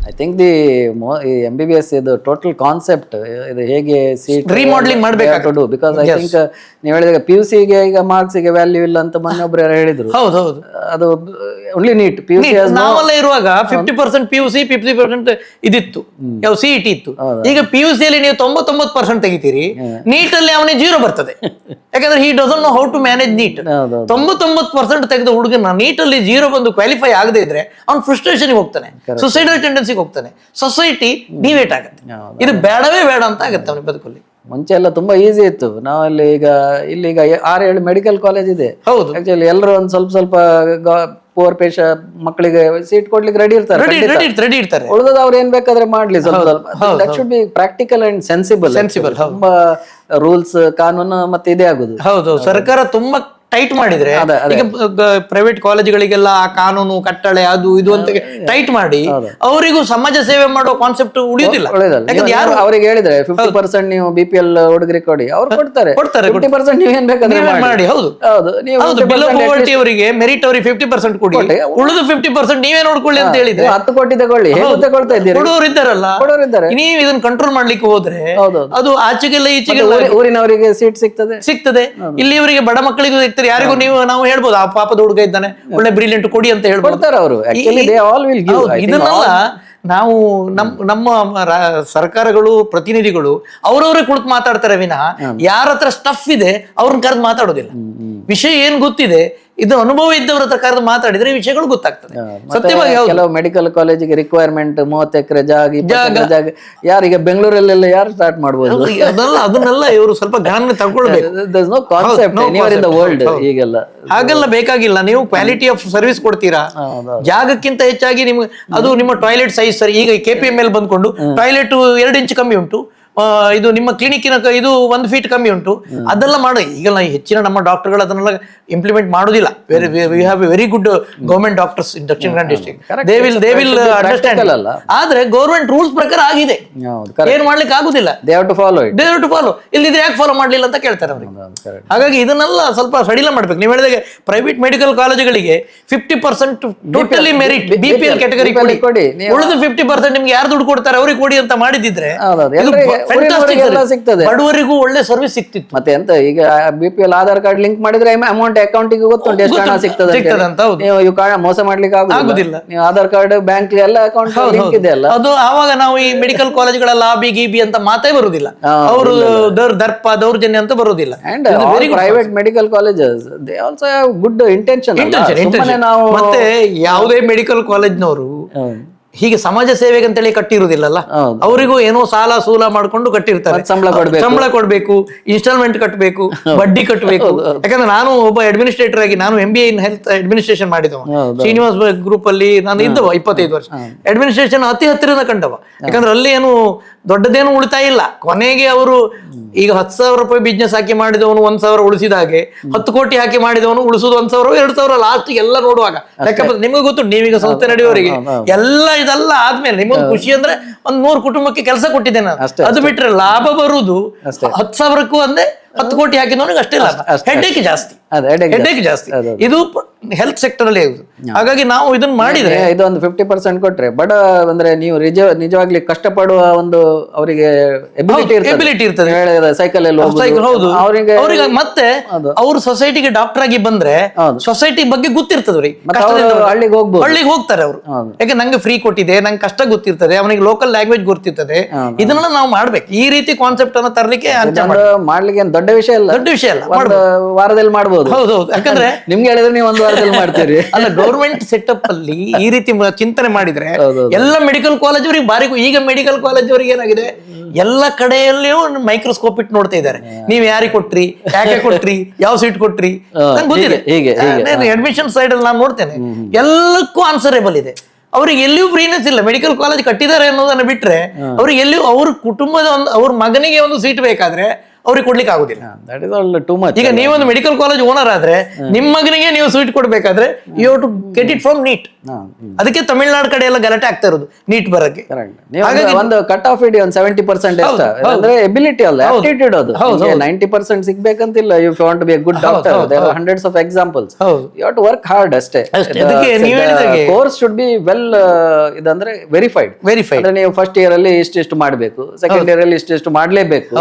I think MBBS ಇದು total concept ಇದು ಹೇಗೆ ಸೀಟ್ ರಿಮಾಡೆಲಿಂಗ್ ಮಾಡಬೇಕಾಗುತ್ತೆ ಬಿಕಾಸ್ ಐ ಥಿಂಕ್ ನೀವು ಹೇಳಿದಾಗ PUC ಗೆ ಈಗ ಮಾರ್ಕ್ಸ್ ಗೆ ವ್ಯಾಲ್ಯೂ ಇಲ್ಲ ಅಂತ ಮೊನ್ನೆ ಒಬ್ರು ಯಾರೋ ಹೇಳಿದ್ರು. ಹೌದು ಹೌದು, ಅದು ಓನ್ಲಿ ನೀಟ್ PUC ನಾವೆಲ್ಲ ಇರುವಾಗ 50% PUC 50% ಇದಿತ್ತು, ಯಾವ CET ಇತ್ತು. ಈಗ PUC ಅಲ್ಲಿ ನೀವು 99% ತೆಗಿತೀರಿ, ನೀಟ್ ಅಲ್ಲಿ ಅವನಿಗೆ 0 ಬರ್ತದೆ. ಯಾಕಂದ್ರೆ he doesn't know how to manage NEET. 99% ತೆಗೆದ ಹುಡುಗನ ನೀಟ್ ಅಲ್ಲಿ 0 ಬಂದು ಕ್ವಾಲಿಫೈ ಆಗದೆ ಇದ್ರೆ ಅವ್ನು ಫ್ರಸ್ಟ್ರೇಷನ್ ಹೋಗ್ತಾನೆ, ಸುಸೈಡಲ್ ಟೆಂಡೆನ್ಸಿಗೆ ಹೋಗ್ತಾನೆ, ಸೊಸೈಟಿ ಡಿವೇಟ್ ಆಗುತ್ತೆ. ಇದು ಬೇಡವೇ ಬೇಡ ಅಂತ ಆಗುತ್ತೆ ಅವನ ಬದುಕಲ್ಲಿ. ಮುಂಚೆ ಎಲ್ಲ ತುಂಬಾ ಈಸಿ ಇತ್ತು. ನಾವಲ್ಲಿ ಇಲ್ಲಿ 6-7 ಮೆಡಿಕಲ್ ಕಾಲೇಜ್ ಇದೆ. ಹೌದು, ಆಕ್ಚುಲಿ ಎಲ್ಲರೂ ಒಂದ್ ಸ್ವಲ್ಪ ಪೂರ್ ಮಕ್ಕಳಿಗೆ ಸೀಟ್ ಕೊಡ್ಲಿಕ್ಕೆ ರೆಡಿ ಇರ್ತಾರೆ. ಉಳಿದ ಅವ್ರು ಏನ್ ಬೇಕಾದ್ರೆ ಮಾಡ್ಲಿ, that should be practical and sensible. ತುಂಬಾ ರೂಲ್ಸ್ ಕಾನೂನು ಮತ್ತೆ ಇದೇ ಆಗುದು. ಹೌದು, ಸರ್ಕಾರ ತುಂಬಾ ಟೈಟ್ ಮಾಡಿದ್ರೆ ಈಗ ಪ್ರೈವೇಟ್ ಕಾಲೇಜ್ಗಳಿಗೆಲ್ಲ ಆ ಕಾನೂನು ಕಟ್ಟಳೆ ಅದು ಇದು ಅಂತ ಟೈಟ್ ಮಾಡಿ ಅವರಿಗೂ ಸಮಾಜ ಸೇವೆ ಮಾಡೋ ಕಾನ್ಸೆಪ್ಟ್ ಉಳಿಯುದಿಲ್ಲ. ಯಾರು ಅವ್ರಿಗೆ ಹೇಳಿದ್ರೆ 50% ನೀವು BPL ಹುಡುಗರಿಗೆ ಕೊಡಿ, ಅವ್ರು ಕೊಡ್ತಾರೆ. 50% ನೀವು ಏನ್ ಬೇಕಾದ್ರೆ ಮಾಡಿ. ಹೌದು ಹೌದು, ಬಿಲೋ ಪಾವರ್ಟಿ ಅವರಿಗೆ ಮೆರಿಟ್ ಅವರಿಗೆ 50% ಕೊಡಿ, ಉಳಿದು 50% ನೀವೇ ನೋಡ್ಕೊಳ್ಳಿ ಅಂತ ಹೇಳಿದ್ರೆ 10 ಕೋಟಿ ತಗೊಳ್ಳಿ, ತಗೊಳ್ತಾ ಇದ್ದೀರಿ. ಕೊಡೋರು ಇದ್ದಾರಲ್ಲ, ನೀವು ಇದನ್ನ ಕಂಟ್ರೋಲ್ ಮಾಡ್ಲಿಕ್ಕೆ ಹೋದ್ರೆ ಅದು ಆಚೆಗೆಲ್ಲ ಈಚೆಗೆಲ್ಲ ಊರಿನವರಿಗೆ ಸೀಟ್ ಸಿಗ್ತದೆ. ಇಲ್ಲಿ ಇವರಿಗೆ ಬಡ ಮಕ್ಕಳಿಗೂ ಯಾರಿಗೂ ನಾವು ಹೇಳ್ಬೋದು, ಆ ಪಾಪದ ಹುಡುಗ ಇದ್ದಾನೆ ಒಳ್ಳೆ ಬ್ರಿಲಿಯಂಟ್ ಕೊಡಿ ಅಂತ ಹೇಳ್ಬೋದು. ಇದನ್ನೆಲ್ಲ ನಾವು ನಮ್ಮ ಸರ್ಕಾರಗಳು ಪ್ರತಿನಿಧಿಗಳು ಅವ್ರವ್ರೇ ಕುಳಿತು ಮಾತಾಡ್ತಾರೆ ವಿನಃ ಯಾರ ಹತ್ರ ಸ್ಟಫ್ ಇದೆ ಅವ್ರನ್ನ ಕರೆದು ಮಾತಾಡೋದಿಲ್ಲ. ವಿಷಯ ಏನ್ ಗೊತ್ತಿದೆ ಇದು ಅನುಭವ ಇದ್ದವರ ಹತ್ರ ಕರೆದು ಮಾತಾಡಿದ್ರೆ ವಿಷಯಗಳು ಗೊತ್ತಾಗ್ತದೆ. ಸತ್ಯವಾಗಿ ಕೆಲವು ಮೆಡಿಕಲ್ ಕಾಲೇಜಿಗೆ ರಿಕ್ವೈರ್ಮೆಂಟ್ 30 ಎಕರೆ ಜಾಗ ಯಾರೀಗ ಬೆಂಗಳೂರಲ್ಲೆಲ್ಲ ಯಾರು ಸ್ಟಾರ್ಟ್ ಮಾಡ್ಬೋದು? ಅದನ್ನೆಲ್ಲ ಇವರು ಸ್ವಲ್ಪ ಗಮನ ತಗೊಳ್ಬೇಕು. ಹಾಗೆಲ್ಲ ಬೇಕಾಗಿಲ್ಲ. ನೀವು ಕ್ವಾಲಿಟಿ ಆಫ್ ಸರ್ವಿಸ್ ಕೊಡ್ತೀರಾ, ಜಾಗಕ್ಕಿಂತ ಹೆಚ್ಚಾಗಿ ನಿಮ್ಗೆ ಅದು ನಿಮ್ಮ ಟಾಯ್ಲೆಟ್ ಸೈಜ್ ಸರಿ. ಈಗ KPML ಬಂದ್ಕೊಂಡು ಟಾಯ್ಲೆಟ್ 2 ಇಂಚ್ ಕಮ್ಮಿ ಉಂಟು, ಇದು ನಿಮ್ಮ ಕ್ಲಿನಿಕ್ಕಿನ ಇದು 1 ಫೀಟ್ ಕಮ್ಮಿ ಉಂಟು, ಅದೆಲ್ಲ ಮಾಡಿ. ಈಗೆಲ್ಲ ಹೆಚ್ಚಿನ ನಮ್ಮ ಡಾಕ್ಟರ್ಗಳು ಅದನ್ನೆಲ್ಲ ಇಂಪ್ಲಿಮೆಂಟ್ ಮಾಡುದಿಲ್ಲ. We have a very good government doctors in Dakshina Kannada district. They will understand. ಆದ್ರೆ ಗವರ್ಮೆಂಟ್ ರೂಲ್ಸ್ ಪ್ರಕಾರ ಆಗಿದೆ, ಏನ್ ಮಾಡ್ಲಿಕ್ಕೆ ಆಗುದಿಲ್ಲ. They have to follow. ಇಲ್ಲಿದ್ರೆ ಯಾಕೆ ಫಾಲೋ ಮಾಡ್ಲಿಲ್ಲ ಅಂತ ಕೇಳ್ತಾರೆ ಅವ್ರಿಗೆ. ಹಾಗಾಗಿ ಇದನ್ನೆಲ್ಲ ಸ್ವಲ್ಪ ಸಡಿಲ ಮಾಡ್ಬೇಕು. ನೀವು ಹೇಳಿದಾಗ ಪ್ರೈವೇಟ್ ಮೆಡಿಕಲ್ ಕಾಲೇಜುಗಳಿಗೆ 50% ಟೋಟಲಿ ಮೆರಿಟ್ BPL ಕ್ಯಾಟಗರಿ ಕೊಡಿ, ಉಳಿದು 50% ನಿಮ್ಗೆ ಯಾರು ದುಡ್ಡು ಕೊಡ್ತಾರೆ ಅವ್ರಿಗೆ ಕೊಡಿ ಅಂತ ಮಾಡಿದಿದ್ರೆ ಬಡವರಿಗೂ ಒಳ್ಳೆ ಸರ್ವಿಸ್ ಸಿಕ್ತಿತ್ತು. ಮತ್ತೆ ಎಂತ ಈಗ BPL ಆಧಾರ್ ಕಾರ್ಡ್ ಲಿಂಕ್ ಮಾಡಿದ್ರೆ ಅಮೌಂಟ್ ಅಕೌಂಟಿಗೆ ಗೊತ್ತುಂಟು ಎಷ್ಟು ಹಣ ಸಿಗ್ತದೆ ಅಂತ. ನೀವು ಮೋಸ ಮಾಡ್ಲಿಕ್ಕೆ ಆಗುದಿಲ್ಲ. ನೀವು ಆಧಾರ್ ಕಾರ್ಡ್ ಬ್ಯಾಂಕ್ ಎಲ್ಲ ಅಕೌಂಟ್ ಲಿಂಕ್ ಇದೆ ಅಲ್ಲ, ಅದು ಆವಾಗ ನಾವು ಈ ಮೆಡಿಕಲ್ ಕಾಲೇಜ್ಗಳ ಲಾಬಿ ಗೀಬಿ ಅಂತ ಮಾತೇ ಬರುದಿಲ್ಲ. ಅವರು ದರ್ಪ ದೌರ್ಜನ್ಯ ಅಂತ ಬರುದಿಲ್ಲ. Private medical colleges they also have good intention. ಮತ್ತೆ ಯಾವುದೇ ಮೆಡಿಕಲ್ ಕಾಲೇಜ್ನವರು ಹೀಗೆ ಸಮಾಜ ಸೇವೆಗೆ ಅಂತೇಳಿ ಕಟ್ಟಿರುವುದಿಲ್ಲಲ್ಲ, ಅವರಿಗೂ ಏನೋ ಸಾಲ ಸೂಲ ಮಾಡ್ಕೊಂಡು ಕಟ್ಟಿರ್ತಾರೆ. ಸಂಬಳ ಕೊಡ್ಬೇಕು, ಇನ್ಸ್ಟಾಲ್ಮೆಂಟ್ ಕಟ್ಟಬೇಕು, ಬಡ್ಡಿ ಕಟ್ಟಬೇಕು. ಯಾಕಂದ್ರೆ ನಾನು ಒಬ್ಬ ಅಡ್ಮಿನಿಸ್ಟ್ರೇಟರ್ ಆಗಿ ನಾನು MBA ಇನ್ ಹೆಲ್ತ್ ಅಡ್ಮಿನಿಸ್ಟ್ರೇಷನ್ ಮಾಡಿದವ. ಶ್ರೀನಿವಾಸ್ ಗ್ರೂಪ್ ಅಲ್ಲಿ ನಾನು ಇದ್ದವ 25 ವರ್ಷ. ಅಡ್ಮಿನಿಸ್ಟ್ರೇಷನ್ ಅತಿ ಹತ್ತಿರದ ಕಂಡವ. ಯಾಕಂದ್ರೆ ಅಲ್ಲಿ ಏನು ದೊಡ್ಡದೇನು ಉಳಿತಾಯ ಇಲ್ಲ. ಕೊನೆಗೆ ಅವರು ಈಗ 10,000 ರೂಪಾಯಿ ಬಿಸ್ನೆಸ್ ಹಾಕಿ ಮಾಡಿದವನು 1,000 ಉಳಿಸಿದ ಹಾಗೆ 10 ಕೋಟಿ ಹಾಕಿ ಮಾಡಿದವನು ಉಳಿಸೋದು 1,000 2,000 ಲಾಸ್ಟ್ ಎಲ್ಲ ನೋಡುವಾಗ ಲೆಕ್ಕ. ನಿಮಗೆ ಗೊತ್ತು, ನೀವೀಗ ಸಂಸ್ಥೆ ನಡೆಯುವವರಿಗೆ ಇದೆಲ್ಲ ಆದ್ಮೇಲೆ ನಿಮಗೊಂದು ಖುಷಿ ಅಂದ್ರೆ 100 ಕುಟುಂಬಕ್ಕೆ ಕೆಲಸ ಕೊಟ್ಟಿದ್ದೇನೆ. ಅದು ಬಿಟ್ರೆ ಲಾಭ ಬರುವುದು 10,000ಕ್ಕೂ ಅಂದೆ 10 ಕೋಟಿ ಹಾಕಿದವನಿಗೆ ಅಷ್ಟೇ ಲಾಭ. ಹೆಡ್ಡೇಕ್ ಜಾಸ್ತಿ. ಇದು ಹೆಲ್ತ್ ಸೆಕ್ಟರ್ ಅಲ್ಲಿ. ಹಾಗಾಗಿ ನಾವು ಇದನ್ನ ಮಾಡಿದ್ರೆ ಇದೊಂದು 50% ಕೊಟ್ರೆ ಬಡ ಅಂದ್ರೆ ನೀವು ನಿಜವಾಗ್ಲಿ ಕಷ್ಟಪಡುವ ಒಂದು ಅವರಿಗೆ ಎಬಿಲಿಟಿ ಇರ್ತದೆ. ಸೈಕಲ್ ಅಲ್ಲಿ ಅವರಿಗೆ ಮತ್ತೆ ಅವರು ಸೊಸೈಟಿಗೆ ಡಾಕ್ಟರ್ ಆಗಿ ಬಂದ್ರೆ ಸೊಸೈಟಿ ಬಗ್ಗೆ ಗೊತ್ತಿರ್ತದೆ ಅವ್ರಿಗೆ. ಹಳ್ಳಿಗೆ ಹೋಗ್ತಾರೆ ಅವರು. ಯಾಕೆ ನಂಗೆ ಫ್ರೀ ಕೊಟ್ಟಿದೆ, ನಂಗೆ ಕಷ್ಟ ಗೊತ್ತಿರ್ತದೆ, ಅವನಿಗೆ ಲೋಕಲ್ ಲ್ಯಾಂಗ್ವೇಜ್ ಗೊತ್ತಿರ್ತದೆ. ಇದನ್ನ ನಾವು ಮಾಡ್ಬೇಕು. ಈ ರೀತಿ ಕಾನ್ಸೆಪ್ಟ್ ಅನ್ನ ತರಲಿಕ್ಕೆ ಮಾಡ್ಲಿಕ್ಕೆ ದೊಡ್ಡ ವಿಷಯ ಅಲ್ಲ, ವಾರದಲ್ಲಿ ಮಾಡಬಹುದು. ಹೌದೌದು, ಯಾಕಂದ್ರೆ ನಿಮ್ಗೆ ಹೇಳಿದ್ರೆ ನೀವು 1 ವಾರದಲ್ಲಿ ಮಾಡ್ತೀರಿ. ಅಲ್ಲ, ಗೌರ್ಮೆಂಟ್ ಸೆಟಪ್ ಅಲ್ಲಿ ಈ ರೀತಿ ಚಿಂತನೆ ಮಾಡಿದ್ರೆ ಎಲ್ಲ ಮೆಡಿಕಲ್ ಕಾಲೇಜ್ ಅವರಿಗೆ ಬಾರಿ. ಈಗ ಮೆಡಿಕಲ್ ಕಾಲೇಜ್ ಅವರಿಗೆ ಏನಾಗಿದೆ, ಎಲ್ಲ ಕಡೆಯಲ್ಲಿಯೂ ಮೈಕ್ರೋಸ್ಕೋಪ್ ಇಟ್ಟು ನೋಡ್ತಾ ಇದ್ದಾರೆ. ನೀವ್ ಯಾರಿಗೆ ಕೊಟ್ರಿ, ಯಾಕೆ ಕೊಟ್ರಿ, ಯಾವ ಸೀಟ್ ಕೊಟ್ರಿ ನಂಗೆ ಗೊತ್ತಿದೆ. ಅಡ್ಮಿಷನ್ ಸೈಡ್ ಅಲ್ಲಿ ನಾನು ನೋಡ್ತೇನೆ, ಎಲ್ಲಕ್ಕೂ ಆನ್ಸರೇಬಲ್ ಇದೆ. ಅವ್ರಿಗೆ ಎಲ್ಲಿಯೂ ಫ್ರೀನೆಸ್ ಇಲ್ಲ. ಮೆಡಿಕಲ್ ಕಾಲೇಜ್ ಕಟ್ಟಿದ್ದಾರೆ ಅನ್ನೋದನ್ನ ಬಿಟ್ರೆ ಅವ್ರಿಗೆ ಎಲ್ಲಿಯೂ ಅವ್ರ ಕುಟುಂಬದ ಅವ್ರ ಮಗನಿಗೆ ಒಂದು ಸೀಟ್ ಬೇಕಾದ್ರೆ ಅವ್ರಿಗೆ ಕೊಡ್ಲಿಕ್ಕೆ ಆಗುದಿಲ್ಲ. That is all too much. ಈಗ ನೀವೊಂದು ಮೆಡಿಕಲ್ ಕಾಲೇಜ್ ಓನರ್ ಆದ್ರೆ ನಿಮ್ಮ ಮಗನಿಗೆ ನೀವು ಸೀಟ್ ಕೊಡ್ಬೇಕಾದ್ರೆ you have to get it from NEET. ಅದಕ್ಕೆ ತಮಿಳ್ನಾಡು ಕಡೆ ಎಲ್ಲ ಗಲಾಟೆ ಆಗ್ತಾ ಇರೋದು ನೀಟ್ ಬರಕ್ಕೆ. ಒಂದು ಕಟ್ ಆಫ್ ಇಡಿ ಒಂದು 70% ಅಂದ್ರೆ ಎಬಿಲಿಟಿ ಅಲ್ಲ, ಆಪ್ಟಿಟ್ಯೂಡ್. ಅದು 90% ಸಿಗ್ಬೇಕಂತಿಲ್ಲ. You want to be a good doctor, there are hundreds of examples. You have to work hard ಅಷ್ಟೇ. ಕೋರ್ಸ್ ಶುಡ್ ಬಿ ವೆಲ್ ಇದಂದ್ರೆ ವೆರಿಫೈಡ್. ಅಂದ್ರೆ ನೀವು ಫಸ್ಟ್ ಇಯರ್ ಅಲ್ಲಿ ಇಷ್ಟು ಮಾಡಬೇಕು, ಸೆಕೆಂಡ್ ಇಯರ್ ಅಲ್ಲಿ ಇಷ್ಟು ಮಾಡಲೇಬೇಕು.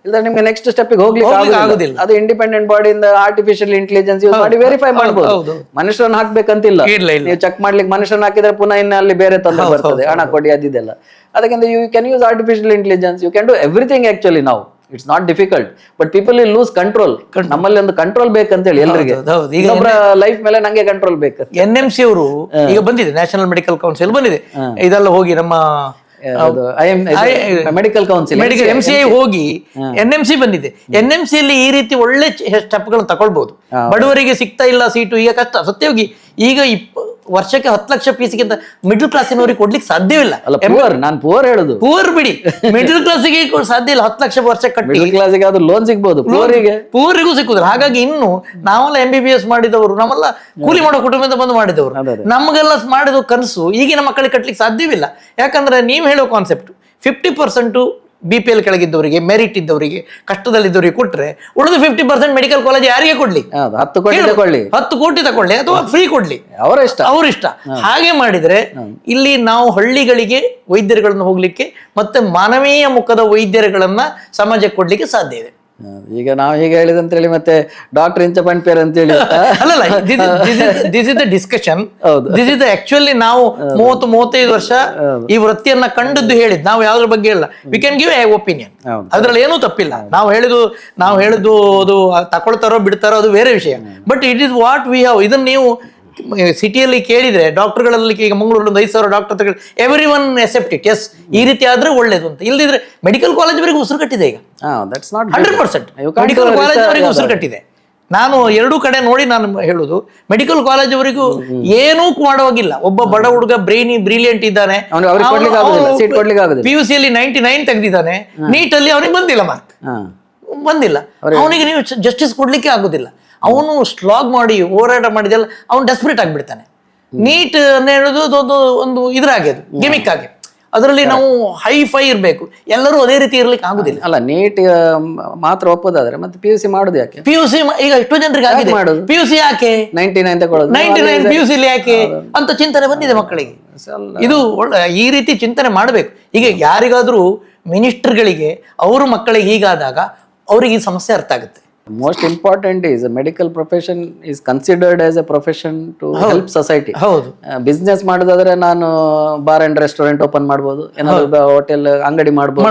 ಇಲ್ಲ ನಿಮ್ಗೆ ನೆಕ್ಸ್ಟ್ ಸ್ಟೆಪ್ ಹೋಗ್ಲಿಕ್ಕೆ ಆಗುದಿಲ್ಲ. ಅದು ಇಂಡಿಪೆಂಡೆಂಟ್ ಬಾಡಿಯಿಂದ ಆರ್ಟಿಫಿಷಿಯಲ್ ಇಂಟೆಲಿಜೆನ್ಸ್ ಯೂಸ್ ಮಾಡಿ ವೆರಿಫೈ ಮಾಡಬಹುದು. ಮನುಷ್ಯರನ್ನ ಹಾಕ್ಬೇಕಂತಿಲ್ಲ. ನೀವು ಚೆಕ್ ಮಾಡ್ಲಿಕ್ಕೆ ಮನುಷ್ಯರನ್ನ ಹಾಕಿದ್ರೆ ಪುನಃ ಇನ್ನ ಅಲ್ಲಿ ಬೇರೆ ತೊಂದರೆ ಬರ್ತದೆ, ಹಣ ಕೊಡಿ ಅದಿದೆಲ್ಲ. ಅದಕ್ಕಿಂತ you can use artificial intelligence. You can do everything actually now. It's not difficult, but people will lose control. ನಮ್ಮಲ್ಲಿ ಒಂದು ಕಂಟ್ರೋಲ್ ಬೇಕಂತೇಳಿ ಎಲ್ರಿಗೆ, ಇನ್ನೊಬ್ಬರ ಲೈಫ್ ಮೇಲೆ ನಂಗೆ ಕಂಟ್ರೋಲ್ ಬೇಕು. NMC ಅವರು ಈಗ ಬಂದಿದೆ, ನ್ಯಾಷನಲ್ ಮೆಡಿಕಲ್ ಕೌನ್ಸಿಲ್ ಬಂದಿದೆ. ಇದೆಲ್ಲ ಹೋಗಿ ನಮ್ಮ ಮೆಡಿಕಲ್ ಕೌನ್ಸಿಲ್ MCI ಹೋಗಿ NMC ಬಂದಿದೆ. NMC ಅಲ್ಲಿ ಈ ರೀತಿ ಒಳ್ಳೆ ಸ್ಟೆಪ್ ಗಳನ್ನು ತಗೊಳ್ಬಹುದು. ಬಡವರಿಗೆ ಸಿಗ್ತಾ ಇಲ್ಲ ಸೀಟು, ಈಗ ಕಷ್ಟ. ಸತ್ಯವಾಗಿ ಈಗ ವರ್ಷಕ್ಕೆ 10 ಲಕ್ಷ ಫೀಸ್ಗಿಂತ ಮಿಡಲ್ ಕ್ಲಾಸಿನವರಿಗೆ ಕೊಡ್ಲಿಕ್ಕೆ ಸಾಧ್ಯವಿಲ್ಲ. ನಾನು ಪೂರ್ ಹೇಳುದು, ಪೂರ್ ಬಿಡಿ, ಮಿಡಲ್ ಕ್ಲಾಸಿಗೆ ಸಾಧ್ಯ ಇಲ್ಲ. 10 ಲಕ್ಷ ವರ್ಷ ಕಟ್ಟಿ ಕ್ಲಾಸಿಗೆ ಅದು ಲೋನ್ ಸಿಗ್ಬೋದು, ಪೂರಿಗೂ ಸಿಕ್ಕುದಿಲ್ಲ. ಹಾಗಾಗಿ ಇನ್ನು ನಾವೆಲ್ಲ MBBS ಮಾಡಿದವರು, ನಮ್ಮೆಲ್ಲ ಕೂಲಿ ಮಾಡೋ ಕುಟುಂಬದಿಂದ ಬಂದು ಮಾಡಿದವರು, ನಮಗೆಲ್ಲ ಮಾಡಿದ ಕನಸು ಈಗಿನ ಮಕ್ಕಳಿಗೆ ಕಟ್ಲಿಕ್ಕೆ ಸಾಧ್ಯವಿಲ್ಲ. ಯಾಕಂದ್ರೆ ನೀವು ಹೇಳೋ ಕಾನ್ಸೆಪ್ಟ್ 50% BPL ಕೆಳಗಿದ್ದವರಿಗೆ, ಮೆರಿಟ್ ಇದ್ದವರಿಗೆ, ಕಷ್ಟದಲ್ಲಿದ್ದವರಿಗೆ ಕೊಟ್ರೆ ಉಳಿದು 50% ಮೆಡಿಕಲ್ ಕಾಲೇಜ್ ಯಾರಿಗೆ ಕೊಡ್ಲಿ? 10 ಕೋಟಿ ತಗೊಳ್ಳಿ ಅಥವಾ ಫ್ರೀ ಕೊಡ್ಲಿ, ಅವ್ರ ಇಷ್ಟ. ಹಾಗೆ ಮಾಡಿದ್ರೆ ಇಲ್ಲಿ ನಾವು ಹಳ್ಳಿಗಳಿಗೆ ವೈದ್ಯರುಗಳನ್ನು ಹೋಗ್ಲಿಕ್ಕೆ ಮತ್ತೆ ಮಾನವೀಯ ಮುಖದ ವೈದ್ಯರುಗಳನ್ನ ಸಮಾಜಕ್ಕೆ ಕೊಡ್ಲಿಕ್ಕೆ ಸಾಧ್ಯ ಇದೆ. ಈಗ ನಾವು ಹೀಗೆ ಹೇಳಿದಂತ ಹೇಳಿ ಮತ್ತೆ ಡಾಕ್ಟರ್ ಇಂಚಪಂಡ್ ಪೇರ್ ಅಂತ ಹೇಳಿ ಅಲ್ಲಲ್ಲ, this is the discussion. This is actually ನಾವು 30-35 ವರ್ಷ ಈ ವೃತ್ತಿಯನ್ನ ಕಂಡದ್ದು ಹೇಳಿದ್ ನಾವು ಯಾವ್ದ್ರ ಬಗ್ಗೆ ಇಲ್ಲ. We can give A opinion, ಅದ್ರಲ್ಲಿ ಏನೂ ತಪ್ಪಿಲ್ಲ. ನಾವು ಹೇಳಿದ್ದು ಅದು ತಕೊಳ್ತಾರೋ ಬಿಡ್ತಾರೋ ಅದು ಬೇರೆ ವಿಷಯ. But it is what we have. ಇದನ್ನ ನೀವು ಸಿಟಿಯಲ್ಲಿ ಕೇಳಿದ್ರೆ ಡಾಕ್ಟರ್ಗಳಲ್ಲಿ, ಈಗ ಮಂಗಳೂರಲ್ಲಿ ಒಂದು 5,000 doctor, everyone accept it. Yes, ಈ ರೀತಿ ಆದ್ರೆ ಒಳ್ಳೇದು ಅಂತ. ಇಲ್ಲದಿದ್ರೆ ಮೆಡಿಕಲ್ ಕಾಲೇಜ್ ವರೆಗೂ ಉಸಿರು ಕಟ್ಟಿದೆ ಈಗ. 100% ಮೆಡಿಕಲ್ ಕಾಲೇಜ್ ಅವರಿಗೆ ಉಸಿರು ಕಟ್ಟಿದೆ. ನಾನು ಎರಡೂ ಕಡೆ ನೋಡಿ ನಾನು ಹೇಳುದು, ಮೆಡಿಕಲ್ ಕಾಲೇಜ್ ಅವರಿಗೂ ಏನೂ ಮಾಡುವಾಗಿಲ್ಲ. ಒಬ್ಬ ಬಡ ಹುಡುಗ ಬ್ರಿಲಿಯಂಟ್ ಇದ್ದಾನೆ, PUC ಅಲ್ಲಿ 99 ತೆಗೆದಿದ್ದಾನೆ, ನೀಟಲ್ಲಿ ಅವನಿಗೆ ಬಂದಿಲ್ಲ ಮಾರ್ಕ್, ಬಂದಿಲ್ಲ. ಅವನಿಗೆ ನೀವು ಜಸ್ಟಿಸ್ ಕೊಡ್ಲಿಕ್ಕೆ ಆಗುದಿಲ್ಲ. ಅವನು ಸ್ಲಾಗ್ ಮಾಡಿ ಹೋರಾಟ ಮಾಡಿದೆಲ್ಲ ಅವನು ಡೆಸ್ಪರೇಟ್ ಆಗಿಬಿಡ್ತಾನೆ. ನೀಟ್ ಅನ್ನ ಹೇಳುದು ಒಂದು ಇದ್ರಾಗ್ಯದು, ಗಿಮಿಕ್ ಆಗಿ. ಅದರಲ್ಲಿ ನಾವು ಹೈ-ಫೈ ಇರಬೇಕು, ಎಲ್ಲರೂ ಅದೇ ರೀತಿ ಇರ್ಲಿಕ್ಕೆ ಆಗುದಿಲ್ಲ. ಅಲ್ಲ, ನೀಟ್ ಮಾತ್ರ ಒಪ್ಪೋದಾದ್ರೆ ಮತ್ತೆ PUC ಮಾಡುದು ಯಾಕೆ? PUC ಈಗ ಎಷ್ಟೋ ಜನರಿಗೆ ಆಗಿದೆ. PUC ಯಾಕೆ 99 ತಗೊಳ್ಳೋದು, 99 PUC ಯಾಕೆ ಅಂತ ಚಿಂತನೆ ಬಂದಿದೆ ಮಕ್ಕಳಿಗೆ. ಇದು ಈ ರೀತಿ ಚಿಂತನೆ ಮಾಡಬೇಕು. ಈಗ ಯಾರಿಗಾದ್ರೂ ಮಿನಿಸ್ಟರ್ಗಳಿಗೆ ಅವ್ರ ಮಕ್ಕಳಿಗೆ ಹೀಗಾದಾಗ ಅವರಿಗೆ ಈ ಸಮಸ್ಯೆ ಅರ್ಥ ಆಗುತ್ತೆ. Most important is a medical profession is considered as a profession to help society. Business ಮಾಡೋದಾದ್ರೆ ನಾನು ಬಾರ್ ಅಂಡ್ ರೆಸ್ಟೋರೆಂಟ್ ಓಪನ್ ಮಾಡ್ಬೋದು, ಏನಾದ್ರು ಹೋಟೆಲ್ ಅಂಗಡಿ ಮಾಡ್ಬೋದು,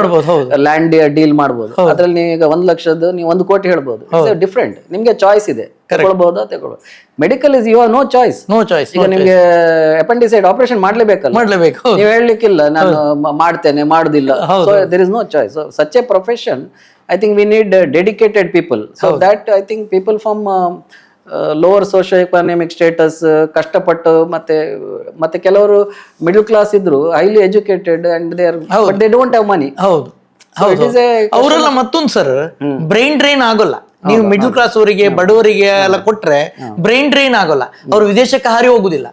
ಲ್ಯಾಂಡ್ ಡೀಲ್ ಮಾಡ್ಬೋದು. ಅದ್ರಲ್ಲಿ ನೀವು ಈಗ 1 ಲಕ್ಷದ ನೀವು 1 ಕೋಟಿ ಹೇಳ್ಬೋದು. ಡಿಫ್ರೆಂಟ್, ನಿಮ್ಗೆ ಚಾಯ್ಸ್ ಇದೆ, ತಗೊಳ್ಬಹುದು ತಗೊಳ್ಬೋದು. Medical is you are no choice. ಈಗ ನಿಮ್ಗೆ ಅಪೆಂಡಿಸೈಡ್ ಆಪರೇಷನ್ ಮಾಡ್ಲೇಬೇಕು. ನೀವು ಹೇಳಲಿಕ್ಕಿಲ್ಲ ನಾನು ಮಾಡ್ತೇನೆ ಮಾಡುದಿಲ್ಲ. So there is no choice. Such a profession, I think we need dedicated people. So that I think people from lower socio-economic status, ಕಷ್ಟಪಟ್ಟು ಮತ್ತೆ ಕೆಲವರು ಮಿಡಲ್ ಕ್ಲಾಸ್ ಇದ್ರು, highly educated and they are, but they don't have money. ಅವರೆಲ್ಲ ಮತ್ತೊಂದು sir, brain drain ಆಗೋಲ್ಲ. ನೀವು middle class ಅವರಿಗೆ, ಬಡವರಿಗೆ ಎಲ್ಲ ಕೊಟ್ರೆ ಬ್ರೈನ್ ಡ್ರೈನ್ ಆಗೋಲ್ಲ, ಅವ್ರು ವಿದೇಶಕ್ಕೆ ಹಾರಿ ಹೋಗುದಿಲ್ಲ.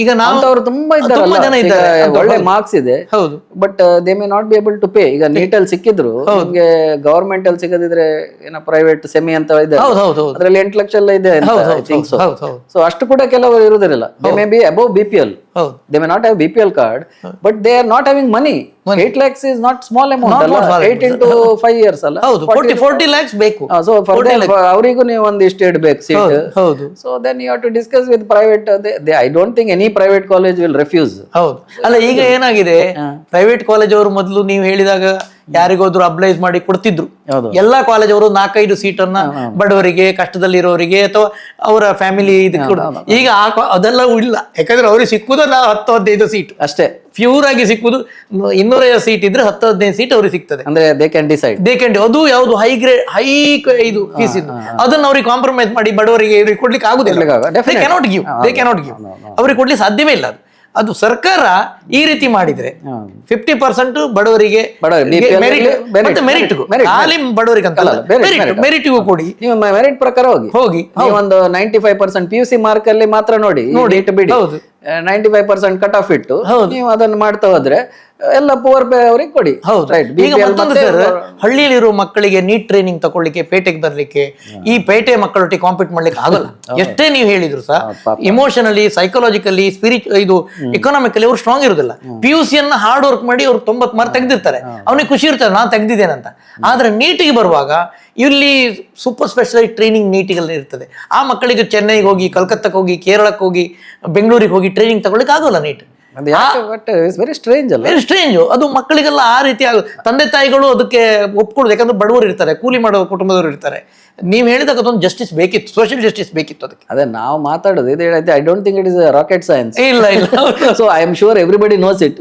ಈಗ ನಾವು ತುಂಬಾ ಜನ ಇದ್ದಾರೆ, ಒಳ್ಳೆ ಮಾರ್ಕ್ಸ್ ಇದೆ, but they may not be able to pay. ಈಗ ನೀಟಲ್ಲಿ ಸಿಕ್ಕಿದ್ರು, ನಿಮ್ಗೆ ಗವರ್ಮೆಂಟ್ ಅಲ್ಲಿ ಸಿಗದಿದ್ರೆ ಏನೋ ಪ್ರೈವೇಟ್ ಸೆಮಿ ಅಂತ ಇದೆ, ಅದ್ರಲ್ಲಿ 8 ಲಕ್ಷ ಎಲ್ಲ ಇದೆ. ಸೊ ಅಷ್ಟು ಕೂಡ ಕೆಲವರು ಇರುವುದಿಲ್ಲ. They may be above BPL. They may not have BPL card, but they are not having money. 8 lakhs is not small amount. 8 into 5 years ಅಲ್ಲ, 40 lakhs ಬೇಕು. So for them, ಅವರಿಗೂ ನೀವು ಒಂದಿಷ್ಟು ಇಡಬೇಕು seat. So then you have to discuss with private. I don't think any private college will refuse. ಹೌದು. ಅಲ್ಲ, ಈಗ ಏನಾಗಿದೆ, ಪ್ರೈವೇಟ್ ಕಾಲೇಜ್ ಅವರು ಮೊದಲು ನೀವು ಹೇಳಿದಾಗ ಯಾರಿಗೋದ್ರು ಅಪ್ಲೈಸ್ ಮಾಡಿ ಕೊಡ್ತಿದ್ರು. ಎಲ್ಲಾ ಕಾಲೇಜ್ ಅವರು 4-5 ಸೀಟನ್ನ ಬಡವರಿಗೆ, ಕಷ್ಟದಲ್ಲಿರೋರಿಗೆ ಅಥವಾ ಅವರ ಫ್ಯಾಮಿಲಿ ಇದಕ್ಕೆ. ಈಗ ಅದೆಲ್ಲ ಇಲ್ಲ. ಯಾಕಂದ್ರೆ ಅವ್ರಿಗೆ ಸಿಕ್ಕುದ 10-15 ಸೀಟ್ ಅಷ್ಟೇ. ಪ್ಯೂರ್ ಆಗಿ ಸಿಕ್ಕುದು 250 ಸೀಟ್ ಇದ್ರೆ 10-15 ಸೀಟ್ ಅವ್ರಿಗೆ ಸಿಗ್ತದೆ. ಅಂದ್ರೆ ದೇ ಕ್ಯಾನ್ ಡಿಸೈಡ್. ಅದು ಯಾವುದು ಹೈ ಗ್ರೇಡ್, ಹೈ ಇದು ಫೀಸ್ ಇದ್ದು ಅದನ್ನ ಅವ್ರಿಗೆ ಕಾಂಪ್ರಮೈಸ್ ಮಾಡಿ ಬಡವರಿಗೆ ಕೊಡ್ಲಿಕ್ಕೆ ಆಗುದಿಲ್ಲ. They cannot give. ಅವ್ರಿಗೆ ಕೊಡ್ಲಿಕ್ಕೆ ಸಾಧ್ಯವೇ ಇಲ್ಲ. ಅದು ಸರ್ಕಾರ ಈ ರೀತಿ ಮಾಡಿದ್ರೆ 50% ಬಡವರಿಗೆ ಖಾಲಿ ಬಡವರಿಗೆ ಅಂತ ಮೆರಿಟ್ಗೂ ಕೊಡಿ. ನೀವು ಮೆರಿಟ್ ಪ್ರಕಾರ ಹೋಗಿ ಒಂದು 95% PUC ಮಾರ್ಕ್ ಅಲ್ಲಿ ಮಾತ್ರ ನೋಡಿ ಬಿಡಿ, 95% ಕಟ್ ಆಫ್ ಇಟ್ಟು ನೀವು ಅದನ್ನ ಮಾಡ್ತಾ ಹೋದ್ರೆ ಎಲ್ಲ ಪುವರ್ ಅವ್ರಿಗೆ ಕೊಡಿ. ಈಗ ಮತ್ತೊಂದು ಸರ್, ಹಳ್ಳಿಯಲ್ಲಿರೋ ಮಕ್ಕಳಿಗೆ ನೀಟ್ ಟ್ರೈನಿಂಗ್ ತಗೊಳ್ಳಿಕ್ಕೆ ಪೇಟೆಗೆ ಬರ್ಲಿಕ್ಕೆ ಈ ಪೇಟೆ ಮಕ್ಕಳೊಟ್ಟಿಗೆ ಕಾಂಪೀಟ್ ಮಾಡ್ಲಿಕ್ಕೆ ಆಗಲ್ಲ. ಎಷ್ಟೇ ನೀವು ಹೇಳಿದ್ರು ಸಹ ಇಮೋಷನಲಿ, ಸೈಕಾಲಜಿಕಲಿ, ಇದು ಎಕನಾಮಿಕಲಿ ಅವ್ರು ಸ್ಟ್ರಾಂಗ್ ಇರುದಿಲ್ಲ. PUC ಅನ್ನ ಹಾರ್ಡ್ ವರ್ಕ್ ಮಾಡಿ ಅವ್ರು 90 ಮಾರ್ಕ್ ತೆಗೆದಿರ್ತಾರೆ, ಅವನಿಗೆ ಖುಷಿ ಇರ್ತಾರೆ ನಾನು ತೆಗ್ದಿದ್ದೇನಂತ. ಆದ್ರೆ ನೀಟಿಗೆ ಬರುವಾಗ ಇಲ್ಲಿ ಸೂಪರ್ ಸ್ಪೆಷಲೈಸ್ ಟ್ರೈನಿಂಗ್ ನೀಟಿಗೆಲ್ಲ ಇರ್ತದೆ. ಆ ಮಕ್ಕಳಿಗೆ ಚೆನ್ನೈಗೆ ಹೋಗಿ, ಕಲ್ಕತ್ತಾಕ್ಕೆ ಹೋಗಿ, ಕೇರಳಕ್ಕೆ ಹೋಗಿ, ಬೆಂಗಳೂರಿಗೆ ಹೋಗಿ ಟ್ರೈನಿಂಗ್ ತಗೊಳ್ಳಿಕ್ಕೆ ಆಗೋಲ್ಲ ನೀಟ್. ವೆರಿ ಸ್ಟ್ರೇಂಜ್ ಅಲ್ಲ, ವೆರಿ ಸ್ಟ್ರೇಂಜ್. ಅದು ಮಕ್ಕಳಿಗೆಲ್ಲ ಆ ರೀತಿ ತಂದೆ ತಾಯಿಗಳು ಅದಕ್ಕೆ ಒಪ್ಕೊಳ್ಳೋದು, ಯಾಕಂದ್ರೆ ಬಡವರು ಇರ್ತಾರೆ, ಕೂಲಿ ಮಾಡೋ ಕುಟುಂಬದವರು ಇರ್ತಾರೆ. ನೀವು ಹೇಳಿದಾಗ ಅದೊಂದು ಜಸ್ಟಿಸ್ ಬೇಕಿತ್ತು, ಸೋಷಿಯಲ್ ಜಸ್ಟಿಸ್ ಬೇಕಿತ್ತು ಅದಕ್ಕೆ. ಅದೇ ನಾವು ಮಾತಾಡೋದು ಇದು ಹೇಳಿದೆ. I don't think it is rocket science. ಇಲ್ಲ so I am sure everybody knows it.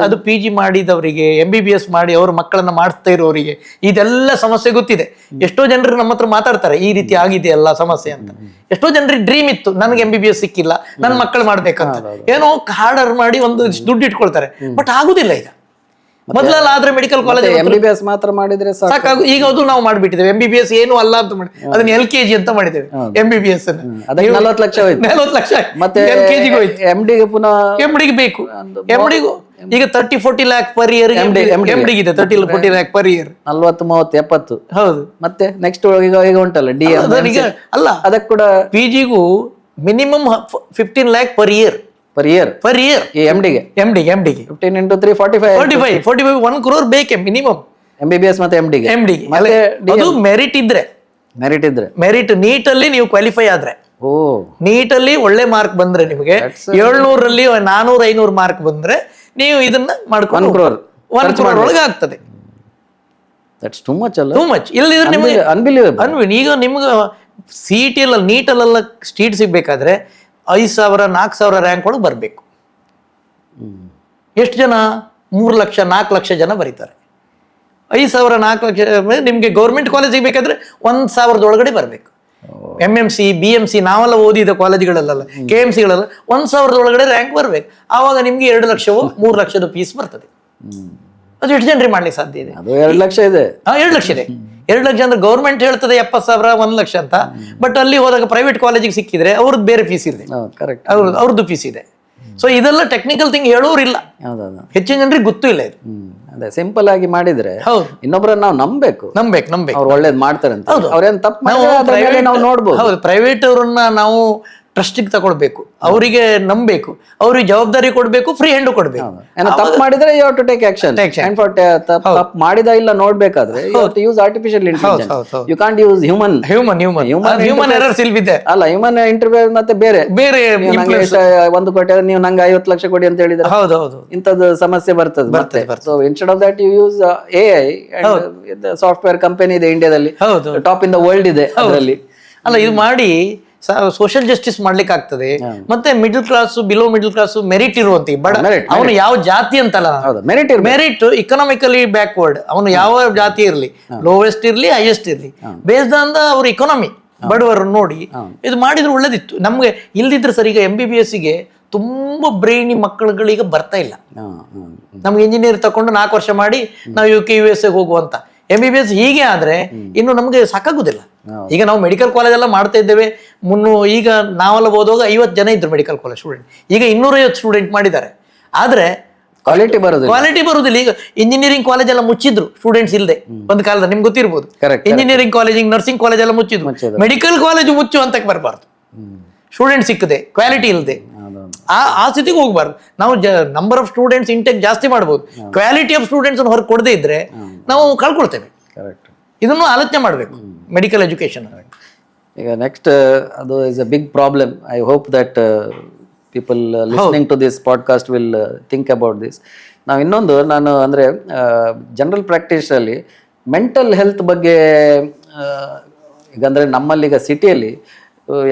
ಅದು PG ಮಾಡಿದವರಿಗೆ, MBBS ಮಾಡಿ ಅವ್ರ ಮಕ್ಕಳನ್ನ ಮಾಡಿಸ್ತಾ ಇರೋರಿಗೆ ಇದೆಲ್ಲ ಸಮಸ್ಯೆ ಗೊತ್ತಿದೆ. ಎಷ್ಟೋ ಜನರು ನಮ್ಮ ಹತ್ರ ಮಾತಾಡ್ತಾರೆ ಈ ರೀತಿ ಆಗಿದೆ ಎಲ್ಲ ಸಮಸ್ಯೆ ಅಂತ. ಎಷ್ಟೋ ಜನರಿಗೆ ಡ್ರೀಮ್ ಇತ್ತು, ನನಗೆ MBBS ಸಿಕ್ಕಿಲ್ಲ, ನನ್ನ ಮಕ್ಕಳು ಮಾಡ್ಬೇಕಂತ, ಏನೋ ಆರ್ಡರ್ ಮಾಡಿ ಒಂದು ದುಡ್ಡು ಇಟ್ಕೊಳ್ತಾರೆ. ಬಟ್ ಆಗುದಿಲ್ಲ. ಈಗ ಮೊದಲೆಲ್ಲ ಆದ್ರೆ ಮೆಡಿಕಲ್ ಕಾಲೇಜ್ MBBS ಮಾತ್ರ ಮಾಡಿದ್ರೆ ಸಾಕಾಗು. ಈಗ ಅದು ನಾವು ಮಾಡ್ಬಿಟ್ಟಿದ್ದೇವೆ. MBBS ಏನು ಅಲ್ಲ ಅಂತ ಮಾಡಿ ಅದನ್ನ LKG ಅಂತ ಮಾಡಿದ್ದೇವೆ. MBBS 40 ಲಕ್ಷ ಹೋಯ್ತು, 40 ಲಕ್ಷ ಮತ್ತೆ LKG ಹೋಯ್ತು. MDಗೆ ಪುನಃ MDಗೆ ಬೇಕು. MDಗೂ ಈಗ 30-40 ಲ್ಯಾಕ್ ಪರ್ ಇಯರ್ MDಗೆ ಇದೆ. 30-40 ಲ್ಯಾಕ್ ಪರ್ ಇಯರ್, 40, 30, 70. ಹೌದು. ಮತ್ತೆ ನೆಕ್ಸ್ಟ್ ಈಗ ಉಂಟಲ್ಲ DM ಅಲ್ಲ, ಅದಕ್ಕೆ ಕೂಡ PGಗೂ minimum 15 lakh per year. per year MDಗೆ 15 into 3 45 1 crore ಬೇಕೆ ಮಿನಿಮಮ್ MBBS ಮತ್ತೆ MDಗೆ. ಅದು ಮೆರಿಟ್ ಇದ್ರೆ, ಮೆರಿಟ್ ನೀಟ್ ಅಲ್ಲಿ ನೀವು ಕ್ವಾಲಿಫೈ ಆದ್ರೆ, ನೀಟ್ ಅಲ್ಲಿ ಒಳ್ಳೆ ಮಾರ್ಕ್ ಬಂದ್ರೆ ನಿಮಗೆ 700ರಲ್ಲಿ 400-500 ಮಾರ್ಕ್ ಬಂದ್ರೆ ನೀವು ಇದನ್ನ ಮಾಡ್ಕೊಂಡು 1 crore ಒಳಗೆ ಆಗ್ತದೆ. ದಟ್ಸ್ ಟೂ ಮಚ್ ಅಲ್ಲ, ಟೂ ಮಚ್. ಇಲ್ಲದಿದ್ರೆ ನಿಮಗೆ ಅನ್ಬಿಲಿವೇಬಲ್. ಈಗ ನಿಮ್ಗೆ CET ಅಲ್ಲ, ನೀಟ್ ಅಲ್ಲೆಲ್ಲ ಸೀಟ್ ಸಿಗ್ಬೇಕಾದ್ರೆ 5,000 4,000 ರ್ಯಾಂಕ್ ಒಳಗೆ ಬರಬೇಕು. ಎಷ್ಟು ಜನ? 3 ಲಕ್ಷ 4 ಲಕ್ಷ ಜನ ಬರೀತಾರೆ. 5,000 4 ಲಕ್ಷ ನಿಮ್ಗೆ ಗೌರ್ಮೆಂಟ್ ಕಾಲೇಜ್ ಸಿಗ್ಬೇಕಾದ್ರೆ 1,000 ಒಳಗಡೆ ಬರಬೇಕು. MMC BMC ನಾವೆಲ್ಲ ಓದಿದ ಕಾಲೇಜ್ಗಳಲ್ಲ, KMCಗಳೆಲ್ಲ 1,000 ಒಳಗಡೆ ರ್ಯಾಂಕ್ ಬರ್ಬೇಕು. ಆವಾಗ ನಿಮ್ಗೆ 2 ಲಕ್ಷವೋ 3 ಲಕ್ಷದ ಫೀಸ್ ಬರ್ತದೆ. ಅದು ಎಷ್ಟು ಜನರಿಗೆ ಮಾಡ್ಲಿಕ್ಕೆ ಸಾಧ್ಯ ಇದೆ? 2 ಲಕ್ಷ ಇದೆ. 2 ಲಕ್ಷ ಇದೆ. 2 ಲಕ್ಷ ಅಂದ್ರೆ ಗೌರ್ಮೆಂಟ್ ಹೇಳ್ತದೆ 70,000 1 ಲಕ್ಷ ಅಂತ. ಬಟ್ ಅಲ್ಲಿ ಹೋದಾಗ ಪ್ರೈವೇಟ್ ಕಾಲೇಜಿಗೆ ಸಿಕ್ಕಿದ್ರೆ ಅವ್ರದ್ದು ಬೇರೆ ಫೀಸ್ ಇದೆ, ಅವ್ರದ್ದು ಫೀಸ್ ಇದೆ. ಸೊ ಇದೆಲ್ಲ ಟೆಕ್ನಿಕಲ್ ಥಿಂಗ್ ಹೇಳೋರಿಲ್ಲ, ಹೆಚ್ಚಿನ ಜನರಿಗೆ ಗೊತ್ತೂ ಇಲ್ಲ ಇದು. ಅದೇ ಸಿಂಪಲ್ ಆಗಿ ಮಾಡಿದ್ರೆ ಇನ್ನೊಬ್ಬರನ್ನ ನಾವು ನಂಬೇಕು, ಅವ್ರು ಒಳ್ಳೇದ್ ಮಾಡ್ತಾರೆ ಅಂತ. ಅವ್ರೇನ್ ತಪ್ಪು ನಾವು ನೋಡ್ಬೋದು. ಹೌದು, ಪ್ರೈವೇಟ್ ಅವ್ರನ್ನ ನಾವು ಟ್ರಸ್ಟಿಗೆ ತಗೊಳ್ಬೇಕು, ಅವರಿಗೆ ನಂಬಬೇಕು, ಅವ್ರಿಗೆ ಜವಾಬ್ದಾರಿ ಕೊಡ್ಬೇಕು, ಫ್ರೀ ಹ್ಯಾಂಡ್ ಕೊಡ್ಬೇಕು. ತಪ್ಪು ಮಾಡಿದ್ರೆ you have to take action. ತಪ್ಪು ಮಾಡಿದ ಇಲ್ಲ ನೋಡ್ಬೇಕಾದ್ರೆ you have to use artificial intelligence. You can't use human errors ಇಲ್ವಿದೆ. ಅಲ್ಲ, ಹ್ಯೂಮನ್ ಇಂಟರ್ವ್ಯೂ ಮತ್ತೆ ಬೇರೆ 1 ಕೋಟಿ ನೀವು ನಂಗೆ 50 ಲಕ್ಷ ಕೊಡಿ ಅಂತ ಹೇಳಿದ್ರೆ ಹೌದು ಇಂಥದ್ದು ಸಮಸ್ಯೆ ಬರ್ತದೆ. So instead of that you use AI. Software company ಇದೆ ಇಂಡಿಯಾದಲ್ಲಿ, ಟಾಪ್ ಇನ್ ದ ವರ್ಲ್ಡ್ ಇದೆ ಅದರಲ್ಲಿ. ಅಲ್ಲ, ಇದು ಮಾಡಿ ಸೋಷಿಯಲ್ ಜಸ್ಟಿಸ್ ಮಾಡ್ಲಿಕ್ಕೆ ಆಗ್ತದೆ. ಮತ್ತೆ middle class, below middle class, merit ಇರುವಂತ ಬಡ, ಅವನು ಯಾವ ಜಾತಿ ಅಂತಲ್ಲ, ಮೆರಿಟ್ ಇಕನಾಮಿಕಲಿ ಬ್ಯಾಕ್ವರ್ಡ್, ಅವನು ಯಾವ ಜಾತಿ ಇರ್ಲಿ, ಲೋವೆಸ್ಟ್ ಇರ್ಲಿ ಹೈಯೆಸ್ಟ್ ಇರ್ಲಿ, ಬೇಸ್ಡ್ ಆನ್ ದ ಅವ್ರ ಇಕಾನಮಿ, ಬಡವರು ನೋಡಿ ಇದು ಮಾಡಿದ್ರೆ ಒಳ್ಳೇದಿತ್ತು. ನಮ್ಗೆ ಇಲ್ದಿದ್ರೆ ಸರ್, ಈಗ MBBS ಗೆ ತುಂಬಾ ಬ್ರೈನಿ ಮಕ್ಕಳುಗಳಿಗೆ ಬರ್ತಾ ಇಲ್ಲ. ನಮ್ಗೆ ಇಂಜಿನಿಯರ್ ತಕೊಂಡು 4 ವರ್ಷ ಮಾಡಿ ನಾವು UK USA ಹೋಗುವಂತ MBBS ಹೀಗೆ ಆದ್ರೆ ಇನ್ನು ನಮ್ಗೆ ಸಾಕಾಗುದಿಲ್ಲ. ಈಗ ನಾವು ಮೆಡಿಕಲ್ ಕಾಲೇಜ್ ಎಲ್ಲ ಮಾಡ್ತಾ ಇದ್ದೇವೆ. ಈಗ ನಾವೆಲ್ಲ ಓದುವಾಗ 50 ಜನ ಇದ್ರು ಮೆಡಿಕಲ್ ಕಾಲೇಜ್ ಸ್ಟೂಡೆಂಟ್, ಈಗ 250 ಸ್ಟೂಡೆಂಟ್ ಮಾಡಿದ್ದಾರೆ. ಆದ್ರೆ ಕ್ವಾಲಿಟಿ ಬರುದಿಲ್ಲ. ಈಗ ಇಂಜಿನಿಯರಿಂಗ್ ಕಾಲೇಜ್ ಎಲ್ಲ ಮುಚ್ಚಿದ್ರು ಸ್ಟೂಡೆಂಟ್ಸ್ ಇಲ್ಲದೆ ಒಂದು ಕಾಲದ, ನಿಮ್ಗೆ ಗೊತ್ತಿರ್ಬೋದು. ಇಂಜಿನಿಯರಿಂಗ್ ಕಾಲೇಜ್, ನರ್ಸಿಂಗ್ ಕಾಲೇಜ್ ಎಲ್ಲ ಮುಚ್ಚಿದ್ರು. ಮೆಡಿಕಲ್ ಕಾಲೇಜ್ ಮುಚ್ಚು ಅಂತ ಬರಬಾರ್ದು, ಸ್ಟೂಡೆಂಟ್ ಸಿಕ್ಕದೆ, ಕ್ವಾಲಿಟಿ ಇಲ್ಲದೆ ಆ ಸ್ಥಿತಿಗೆ ಹೋಗ್ಬಾರ್ದು. ನಾವು ನಂಬರ್ ಆಫ್ ಸ್ಟೂಡೆಂಟ್ಸ್ ಇಂಟೆಕ್ ಜಾಸ್ತಿ ಮಾಡ್ಬೋದು, ಕ್ವಾಲಿಟಿ ಆಫ್ ಸ್ಟೂಡೆಂಟ್ಸ್ ಹೊರಗೆ ಕೊಡದೇ ಇದ್ರೆ ನಾವು ಕಳ್ಕೊಳ್ತೇವೆ. ಇದನ್ನು ಆಲೋಚನೆ ಮಾಡಬೇಕು ಮೆಡಿಕಲ್ ಎಜುಕೇಶನ್. ಈಗ ನೆಕ್ಸ್ಟ್ ಅದು is a big problem. I hope that people listening to this podcast will think about this. ನಾವು ಇನ್ನೊಂದು, ನಾನು ಅಂದರೆ ಜನರಲ್ ಪ್ರಾಕ್ಟೀಸಲ್ಲಿ ಮೆಂಟಲ್ ಹೆಲ್ತ್ ಬಗ್ಗೆ, ಈಗ ಅಂದರೆ ನಮ್ಮಲ್ಲಿ ಈಗ ಸಿಟಿಯಲ್ಲಿ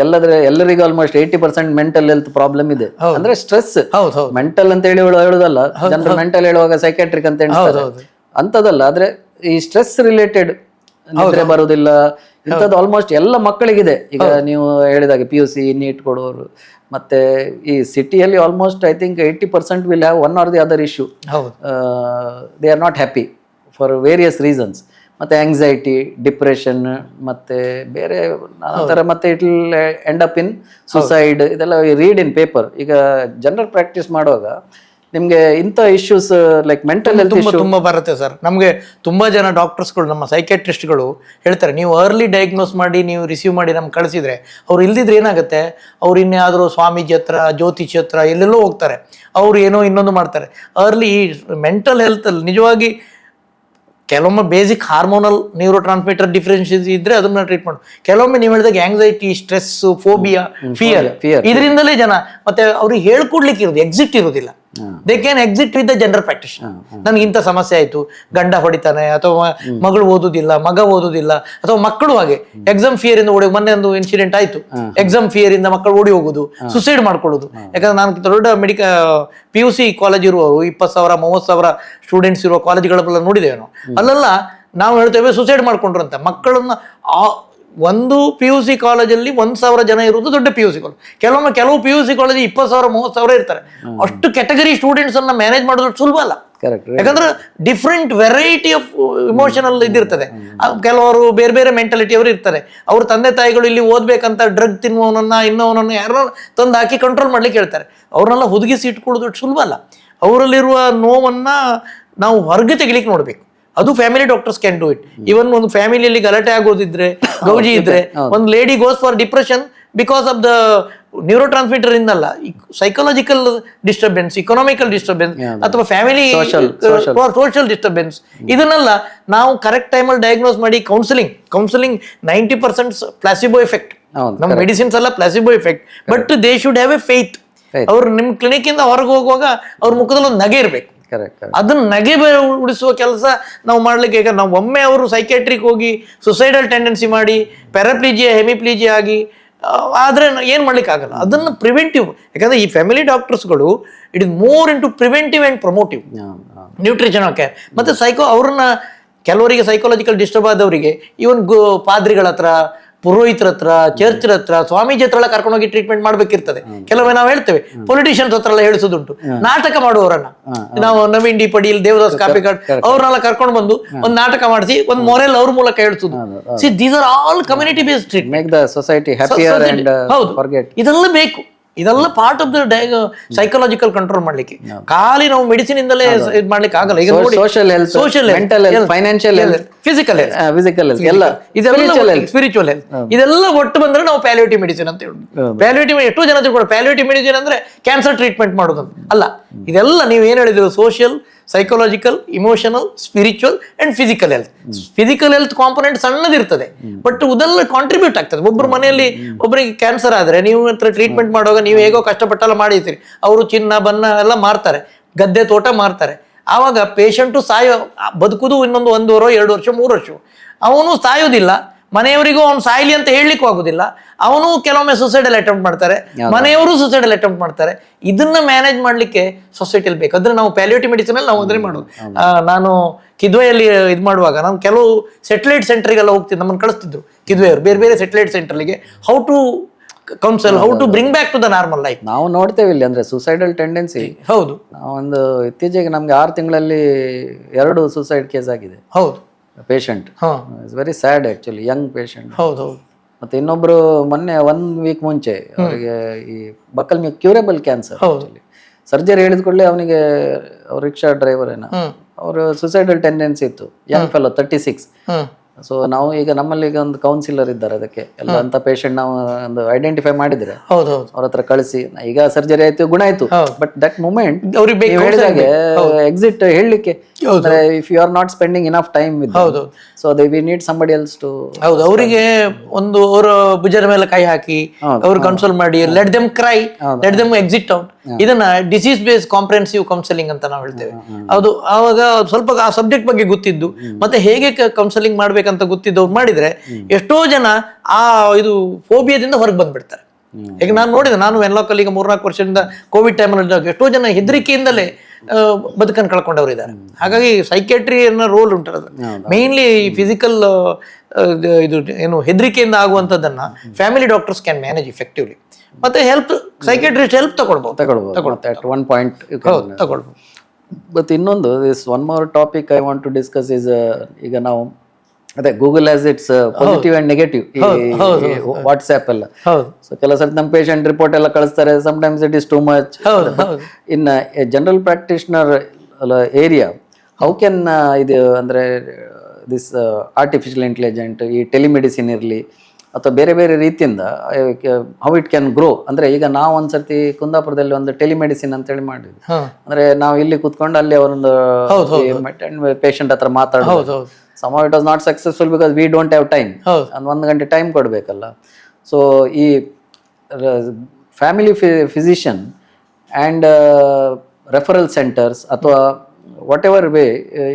ಎಲ್ಲರಿಗೂ ಆಲ್ಮೋಸ್ಟ್ 80% ಮೆಂಟಲ್ ಹೆಲ್ತ್ ಪ್ರಾಬ್ಲಮ್ ಇದೆ. ಅಂದ್ರೆ ಸ್ಟ್ರೆಸ್, ಮೆಂಟಲ್ ಅಂತ ಹೇಳಿ ಹೇಳುದಲ್ಲ, ಜನರು ಮೆಂಟಲ್ ಹೇಳುವಾಗ ಸೈಕ್ಯಾಟ್ರಿಕ್ ಅಂತ ಹೇಳ್ತಾರೆ, ಅಂತದಲ್ಲ. ಆದ್ರೆ ಈ ಸ್ಟ್ರೆಸ್ ರಿಲೇಟೆಡ್ ನಿದ್ರೆ ಬರುದಿಲ್ಲ, ಇಂಥದ್ದು ಆಲ್ಮೋಸ್ಟ್ ಎಲ್ಲ ಮಕ್ಕಳಿಗಿದೆ. ಈಗ ನೀವು ಹೇಳಿದಾಗೆ PUC ನೀಟ್ ಕೊಡೋರು, ಮತ್ತೆ ಈ ಸಿಟಿಯಲ್ಲಿ almost I think 80% will have one R the other issue. They are not happy for various reasons. ಮತ್ತೆ ಆಂಗ್ಸೈಟಿ, ಡಿಪ್ರೆಷನ್, ಮತ್ತೆ ಬೇರೆ ಥರ, ಮತ್ತೆ it will end up in suicide. ಇದೆಲ್ಲ ರೀಡ್ ಇನ್ ಪೇಪರ್. ಈಗ ಜನರಲ್ ಪ್ರಾಕ್ಟೀಸ್ ಮಾಡುವಾಗ ನಿಮ್ಗೆ ಇಂಥ ಇಶ್ಯೂಸ್ ಲೈಕ್ ಮೆಂಟಲ್ ಹೆಲ್ತ್ ತುಂಬಾ ಬರುತ್ತೆ ಸರ್. ನಮಗೆ ತುಂಬಾ ಜನ ಡಾಕ್ಟರ್ಸ್ಗಳು, ನಮ್ಮ ಸೈಕ್ಯಾಟ್ರಿಸ್ಟ್ಗಳು ಹೇಳ್ತಾರೆ, ನೀವು ಅರ್ಲಿ ಡಯಾಗ್ನೋಸ್ ಮಾಡಿ ನೀವು ರಿಸೀವ್ ಮಾಡಿ ನಮ್ಗೆ ಕಳಿಸಿದ್ರೆ, ಅವ್ರು ಇಲ್ದಿದ್ರೆ ಏನಾಗುತ್ತೆ, ಅವ್ರು ಇನ್ಯಾವುದೋ ಸ್ವಾಮೀಜಿ ಹತ್ರ, ಜ್ಯೋತಿಷಿ ಹತ್ರ ಎಲ್ಲೆಲ್ಲೋ ಹೋಗ್ತಾರೆ, ಅವ್ರು ಏನೋ ಇನ್ನೊಂದು ಮಾಡ್ತಾರೆ. ಅರ್ಲಿ ಈ ಮೆಂಟಲ್ ಹೆಲ್ತ್ ಅಲ್ಲಿ ನಿಜವಾಗಿ ಕೆಲವೊಮ್ಮೆ ಬೇಸಿಕ್ ಹಾರ್ಮೋನಲ್ ನ್ಯೂರೋ ಟ್ರಾನ್ಸ್ಮಿಟರ್ ಡಿಫ್ರೆನ್ಷಿಯನ್ಸ್ ಇದ್ರೆ ಅದನ್ನ ಟ್ರೀಟ್ ಮಾಡು. ಕೆಲವೊಮ್ಮೆ ನೀವು ಹೇಳಿದಾಗ ಆಂಗ್ಸೈಟಿ, ಸ್ಟ್ರೆಸ್, ಫೋಬಿಯಾ, ಫಿಯರ್, ಇದರಿಂದಲೇ ಜನ ಮತ್ತೆ ಅವ್ರಿಗೆ ಹೇಳ್ಕೊಡ್ಲಿಕ್ಕೆ ಇರೋದು ಎಕ್ಸಿಟ್ ಇರೋದಿಲ್ಲ. They can exit with the general practitioner. ನನ್ಗೆ ಇಂಥ ಸಮಸ್ಯೆ ಆಯ್ತು, ಗಂಡ ಹೊಡಿತಾನೆ, ಅಥವಾ ಮಗಳು ಓದುದಿಲ್ಲ, ಮಗ ಓದುದಿಲ್ಲ, ಅಥವಾ ಮಕ್ಕಳು ಹಾಗೆ ಎಕ್ಸಾಮ್ ಫಿಯರ್ ಇಂದ ಓಡಿ, ಮೊನ್ನೆ ಒಂದು ಇನ್ಸಿಡೆಂಟ್ ಆಯ್ತು, ಎಕ್ಸಾಮ್ ಫಿಯರ್ ಇಂದ ಮಕ್ಕಳು ಓಡಿ ಹೋಗುದು, ಸುಸೈಡ್ ಮಾಡ್ಕೊಳ್ಳೋದು. ಯಾಕಂದ್ರೆ ನಾನು ದೊಡ್ಡ PUC ಕಾಲೇಜ್ ಇರುವವರು 20,000 30,000 ಸ್ಟೂಡೆಂಟ್ಸ್ ಇರುವ ಕಾಲೇಜ್ಗಳೆಲ್ಲ ನೋಡಿದ್ದೇವೆ ನಾವು. ಅಲ್ಲೆಲ್ಲ ನಾವು ಹೇಳ್ತೇವೆ ಸುಸೈಡ್ ಮಾಡ್ಕೊಂಡ್ರು ಅಂತ. ಮಕ್ಕಳನ್ನ ಒಂದು PUC ಕಾಲೇಜಲ್ಲಿ 1,000 ಜನ ಇರುವುದು ದೊಡ್ಡ PUC ಕಾಲೇಜ್. ಕೆಲವು PUC ಕಾಲೇಜ್ 20,000 30,000 ಇರ್ತಾರೆ. ಅಷ್ಟು ಕ್ಯಾಟಗರಿ ಸ್ಟೂಡೆಂಟ್ಸ್ ಅನ್ನ ಮ್ಯಾನೇಜ್ ಮಾಡೋದು ಸುಲಭ ಅಲ್ಲ. ಯಾಕಂದ್ರೆ ಡಿಫ್ರೆಂಟ್ ವೆರೈಟಿ ಆಫ್ ಇಮೋಷನಲ್ ಇದಿರ್ತದೆ. ಕೆಲವರು ಬೇರೆ ಬೇರೆ ಮೆಂಟಾಲಿಟಿ ಅವರು ಇರ್ತಾರೆ. ಅವ್ರ ತಂದೆ ತಾಯಿಗಳು ಇಲ್ಲಿ ಓದ್ಬೇಕಂತ ಡ್ರಗ್ ತಿನ್ನುವವನನ್ನ ಇನ್ನೊವನನ್ನ ಯಾರನ್ನ ತಂದು ಹಾಕಿ ಕಂಟ್ರೋಲ್ ಮಾಡ್ಲಿಕ್ಕೆ ಹೇಳ್ತಾರೆ. ಅವ್ರನ್ನೆಲ್ಲ ಹುದುಗಿಸಿ ಇಟ್ಕೊಳ್ಳೋದು ಸುಲಭ ಅಲ್ಲ. ಅವರಲ್ಲಿರುವ ನೋವನ್ನ ನಾವು ಹೊರಗೆ ತೆಗಿಲಿಕ್ಕೆ ನೋಡ್ಬೇಕು. ಅದು family doctors can do it. Even ಒಂದು ಫ್ಯಾಮಿಲಿಯಲ್ಲಿ ಗಲಾಟೆ ಆಗೋದಿದ್ರೆ, ಗೌಜಿ ಇದ್ರೆ, ಒಂದು lady goes for depression because of the neurotransmitter ಇಂದಲ್ಲ, ಸೈಕಾಲಜಿಕಲ್ ಡಿಸ್ಟರ್ಬೆನ್ಸ್, ಇಕನಾಮಿಕಲ್ ಡಿಸ್ಟರ್ಬೆನ್ಸ್, ಅಥವಾ ಫ್ಯಾಮಿಲಿ ಸೋಷಿಯಲ್ ಡಿಸ್ಟರ್ಬೆನ್ಸ್, ಇದನ್ನೆಲ್ಲ ನಾವು ಕರೆಕ್ಟ್ ಟೈಮಲ್ಲಿ ಡಯಾಗ್ನೋಸ್ ಮಾಡಿ ಕೌನ್ಸಿಲಿಂಗ್ 90% ಪ್ಲಾಸಿಬೋ ಎಫೆಕ್ಟ್. ನಮ್ಮ ಮೆಡಿಸಿನ್ಸ್ ಎಲ್ಲ placebo effect. But they should have a faith. ಅವ್ರು ನಿಮ್ಮ ಕ್ಲಿನಿಕ್ ಇಂದ ಹೊರಗೆ ಹೋಗುವಾಗ ಅವ್ರ ಮುಖದಲ್ಲಿ ಒಂದು ನಗೆ ಇರಬೇಕು. ಅದನ್ನ ನಗೆ ಉಳಿಸುವ ಕೆಲಸ ನಾವು ಮಾಡ್ಲಿಕ್ಕೆ. ಈಗ ನಾವು ಒಮ್ಮೆ ಅವರು ಸೈಕ್ಯಾಟ್ರಿಕ್ ಹೋಗಿ ಸುಸೈಡಲ್ ಟೆಂಡೆನ್ಸಿ ಮಾಡಿ ಪ್ಯಾರಾಪ್ಲೀಜಿಯಾ, ಹೆಮಿಪ್ಲೀಜಿಯಾ ಆಗಿ ಆದ್ರೆ ಏನ್ ಮಾಡ್ಲಿಕ್ಕೆ ಆಗಲ್ಲ. ಅದನ್ನ ಪ್ರಿವೆಂಟಿವ್. ಯಾಕಂದ್ರೆ ಈ ಫ್ಯಾಮಿಲಿ ಡಾಕ್ಟರ್ಸ್ಗಳು it is more into preventive and promotive nutritional care. ಮತ್ತೆ ಅವ್ರನ್ನ ಕೆಲವರಿಗೆ ಸೈಕಾಲಜಿಕಲ್ ಡಿಸ್ಟರ್ಬ್ ಆದವರಿಗೆ ಇವನ್ ಪಾದ್ರಿಗಳ ಹತ್ರ, ಪುರೋಹಿತರ ಹತ್ರ, ಚರ್ಚ್ ಹತ್ರ, ಸ್ವಾಮೀಜಿ ಹತ್ರ ಎಲ್ಲ ಕರ್ಕೊಂಡೋಗಿ ಟ್ರೀಟ್ಮೆಂಟ್ ಮಾಡ್ಬೇಕಿರ್ತದೆ. ಕೆಲವೊಮ್ಮೆ ನಾವು ಹೇಳ್ತೇವೆ ಪೊಲಿಟಿಷಿಯನ್ಸ್ ಹತ್ರ ಎಲ್ಲ ಹೇಳಿಸೋದುಂಟು. ನಾಟಕ ಮಾಡುವವರನ್ನ ನಾವು ನವೀನ್ ಡಿ ಪಡೀಲ್, ದೇವದಾಸ್ ಕಾಪಿಕಾಡ್ ಅವ್ರನ್ನೆಲ್ಲ ಕರ್ಕೊಂಡು ಬಂದು ಒಂದು ನಾಟಕ ಮಾಡಿಸಿ ಒಂದು ಮೊರೆಲ್ ಅವ್ರ ಮೂಲಕ ಹೇಳಿಸೋದು. See these are all community based treatment. Make the society happier and forget. ಇದೆಲ್ಲ ಬೇಕು. ಇದೆಲ್ಲ part of the psychological control ಮಾಡ್ಲಿಕ್ಕೆ. ಖಾಲಿ ನಾವು ಮೆಡಿಸಿನ್ ಇಂದಲೇ ಇದು ಮಾಡ್ಲಿಕ್ಕೆ ಆಗಲ್ಲ. ಈಗ ನೋಡಿ, social health, mental health, financial health, physical health, ಎಲ್ಲ ಇದೆಲ್ಲ ಸ್ಪಿರಿಚುವಲ್ ಹೆಲ್ತ್, ಇದೆಲ್ಲ ಒಟ್ಟು ಬಂದ್ರೆ ನಾವು ಪ್ಯಾಲಿಯೇಟಿವ್ ಮೆಡಿಸಿನ್ ಅಂತ ಹೇಳುದು. ಪ್ಯಾಲಿಯೇಟಿವ್ ಎಷ್ಟೋ ಜನ ತಿಳ್ಕೊಂಡು ಪ್ಯಾಲಿಯೇಟಿವ್ ಮೆಡಿಸಿನ್ ಅಂದ್ರೆ ಕ್ಯಾನ್ಸರ್ ಟ್ರೀಟ್ಮೆಂಟ್ ಮಾಡೋದು ಅಲ್ಲ. ಇದೆಲ್ಲ ನೀವು ಏನ್ ಹೇಳಿದ್ರು, social, psychological, emotional, spiritual and physical health. Physical health component ಸಣ್ಣದಿರ್ತದೆ, ಬಟ್ ಇದೆಲ್ಲ ಕಾಂಟ್ರಿಬ್ಯೂಟ್ ಆಗ್ತದೆ. ಒಬ್ಬರು ಮನೆಯಲ್ಲಿ ಒಬ್ಬರಿಗೆ ಕ್ಯಾನ್ಸರ್ ಆದ್ರೆ ನೀವು ಹತ್ರ ಟ್ರೀಟ್ಮೆಂಟ್ ಮಾಡುವಾಗ ನೀವು ಹೇಗೋ ಕಷ್ಟಪಟ್ಟೆಲ್ಲ ಮಾಡಿರ್ತೀರಿ. ಅವರು ಚಿನ್ನ ಬಣ್ಣ ಎಲ್ಲ ಮಾರ್ತಾರೆ, ಗದ್ದೆ ತೋಟ ಮಾರ್ತಾರೆ. ಆವಾಗ ಪೇಷಂಟು ಬದುಕುದು ಇನ್ನೊಂದು 1 ವರ್ಷ 2 ವರ್ಷ 3 ವರ್ಷ. ಅವನು ಸಾಯೋದಿಲ್ಲ, ಮನೆಯವರಿಗೂ ಅವ್ನು ಸಾಯ್ಲಿ ಅಂತ ಹೇಳಲಿಕ್ಕೂ ಆಗುದಿಲ್ಲ. ಅವನು ಕೆಲವೊಮ್ಮೆ ಸುಸೈಡಲ್ ಅಟೆಂಪ್ಟ್ ಮಾಡ್ತಾರೆ, ಮನೆಯವರು ಸುಸೈಡಲ್ ಅಟೆಂಪ್ಟ್ ಮಾಡ್ತಾರೆ. ಇದನ್ನ ಮ್ಯಾನೇಜ್ ಮಾಡ್ಲಿಕ್ಕೆ ಸೊಸೈಟಿಯಲ್ಲಿ ಬೇಕು. ಅದ್ರೆ ನಾವು ಪ್ಯಾಲಿಯೇಟಿವ್ ಮೆಡಿಸಿನ್ ಅಲ್ಲಿ ನಾವು ಅದನ್ನೇ ಮಾಡೋದು. ನಾನು ಕಿದ್ವೆಯಲ್ಲಿ ಇದು ಮಾಡುವಾಗ ನಾನು ಕೆಲವು ಸೆಟಲೈಟ್ ಸೆಂಟರ್ಗೆಲ್ಲ ಹೋಗ್ತಿದ್ದೆ, ನಮ್ಮನ್ನು ಕಳಿಸ್ತಿದ್ರು ಕಿದ್ವೆಯವರು ಬೇರೆ ಬೇರೆ ಸೆಟಲೈಟ್ ಸೆಂಟರ್ಗೆ. How to counsel, how to bring back to the normal life. ನಾವು ನೋಡ್ತೇವೆ ಇಲ್ಲಿ ಅಂದ್ರೆ ಸುಸೈಡಲ್ ಟೆಂಡೆನ್ಸಿ. ಹೌದು, ಒಂದು ಇತ್ತೀಚೆಗೆ ನಮ್ಗೆ 6 ತಿಂಗಳಲ್ಲಿ 2 ಸುಸೈಡ್ ಕೇಸ್ ಆಗಿದೆ. ಹೌದು, patient it's very sad actually, young patient. ಹೌದು. ಮತ್ತೆ ಇನ್ನೊಬ್ರು ಮೊನ್ನೆ 1 ವೀಕ್ ಮುಂಚೆ ಅವರಿಗೆ ಈ ಬಕ್ಕಲ್ ಕ್ಯೂರೇಬಲ್ ಕ್ಯಾನ್ಸರ್, ಸರ್ಜರಿ ಹೇಳಿದ ಕೂಡಲೇ ಅವನಿಗೆ, ಅವ್ರ ರಿಕ್ಷಾ ಡ್ರೈವರ್ ಏನೋ, ಅವರು ಸುಸೈಡಲ್ ಟೆಂಡೆನ್ಸಿ ಇತ್ತು. Young fellow 36. ಸೊ ನಾವು ಈಗ ನಮ್ಮಲ್ಲಿ ಈಗ ಒಂದು ಕೌನ್ಸಿಲರ್ ಇದ್ದಾರೆ ಅದಕ್ಕೆ ಎಲ್ಲ ಅಂತ ಪೇಷಂಟ್ ನಾವು ಒಂದು ಐಡೆಂಟಿಫೈ ಮಾಡಿದ್ರೆ ಅವ್ರ ಹತ್ರ ಕಳಿಸಿ, ಈಗ ಸರ್ಜರಿ ಆಯ್ತು, ಗುಣ ಆಯ್ತು, ಬಟ್ ದಟ್ ಮೂಮೆಂಟ್ ಅವ್ರಿಗೆ ಹೇಳಿದಾಗೆ ಎಕ್ಸಿಟ್ ಹೇಳಲಿಕ್ಕೆ, if you are not spending enough time with, so they we need somebody else to. ಹೌದು, ಅವರಿಗೆ ಒಂದು ಅವರ ಭುಜದ ಮೇಲೆ ಕೈ ಹಾಕಿ ಅವ್ರು ಕನ್ಸೋಲ್ ಮಾಡಿ, let them CRY, let them exit out. ಇದನ್ನ ಡಿಸೀಸ್ ಬೇಸ್ಡ್ ಕಾಂಪ್ರಿಹೆನ್ಸಿವ್ ಕೌನ್ಸಿಲಿಂಗ್ ಅಂತ ನಾವು ಹೇಳ್ತೇವೆ. ಅದು ಆವಾಗ ಸ್ವಲ್ಪ ಆ ಸಬ್ಜೆಕ್ಟ್ ಬಗ್ಗೆ ಗೊತ್ತಿದ್ದು ಮತ್ತೆ ಹೇಗೆ ಕೌನ್ಸಿಲಿಂಗ್ ಮಾಡ್ಬೇಕಂತ ಗೊತ್ತಿದ್ದವ್ರು ಮಾಡಿದ್ರೆ ಎಷ್ಟೋ ಜನ ಆ ಇದು ಫೋಬಿಯಾದಿಂದ ಹೊರಗೆ ಬಂದ್ಬಿಡ್ತಾರೆ. ಈಗ ನಾನು ನೋಡಿದೆ, ನಾನು ವೆನ್ಲಾಕ್ ಅಲ್ಲಿ ಈಗ 3-4 ವರ್ಷದಿಂದ ಕೋವಿಡ್ ಟೈಮಲ್ಲಿ ಎಷ್ಟೋ ಜನ ಹೆದರಿಕೆಯಿಂದಲೇ ಬದುಕನ್ನು ಕಳ್ಕೊಂಡವ್ರು ಇದ್ದಾರೆ. ಹಾಗಾಗಿ ಸೈಕ್ಯಾಟ್ರಿ ಅನ್ನೋ ರೋಲ್ ಉಂಟು. ಮೇನ್ಲಿ ಫಿಸಿಕಲ್ ಇದು ಏನು ಹೆದರಿಕೆಯಿಂದ ಆಗುವಂಥದ್ದನ್ನ family doctors can manage effectively. ಮತ್ತೆ ಹೆಲ್ಪ್ ಸೈಕಿಯಾಟ್ರಿಸ್ಟ್ ಹೆಲ್ಪ್ ತಗೊಳ್ಬಹುದು at one point you can, ತಗೊಳ್ಬಹುದು. but ಇನ್ನೊಂದು this one more topic I want to discuss is ಈಗ ನಾವು ಅದೇ Google as it's positive and negative WhatsApp ಎಲ್ಲ. ಸೊ ಕೆಲವು ಸರ್ತಿ ನಮ್ಮ ಪೇಷಂಟ್ ರಿಪೋರ್ಟ್ ಎಲ್ಲ ಕಳಿಸ್ತಾರೆ, sometimes it is too much. In general practitioner area how can ಇದು ಅಂದ್ರೆ ದಿಸ್ ಆರ್ಟಿಫಿಷಿಯಲ್ ಇಂಟೆಲಿಜೆಂಟ್ ಈ ಟೆಲಿಮೆಡಿಸಿನ್ ಇರಲಿ ಅಥವಾ ಬೇರೆ ಬೇರೆ ರೀತಿಯಿಂದ ಹೌ ಇಟ್ ಕ್ಯಾನ್ ಗ್ರೋ. ಅಂದ್ರೆ ಈಗ ನಾವು ಒಂದ್ಸರ್ತಿ ಕುಂದಾಪುರದಲ್ಲಿ ಒಂದು ಟೆಲಿಮೆಡಿಸಿನ್ ಅಂತ ಹೇಳಿ ಮಾಡಿದ್ವಿ. ಅಂದ್ರೆ ನಾವು ಇಲ್ಲಿ ಕೂತ್ಕೊಂಡು ಅಲ್ಲಿ ಅವರೊಂದು ಪೇಷಂಟ್ ಹತ್ರ ಮಾತಾಡೋದು. somehow it was not successful because we don't have time. and 1 ಗಂಟೆ ಟೈಮ್ ಕೊಡ್ಬೇಕಲ್ಲ. ಸೊ ಈ family physician and referral centres ಅಥವಾ whatever way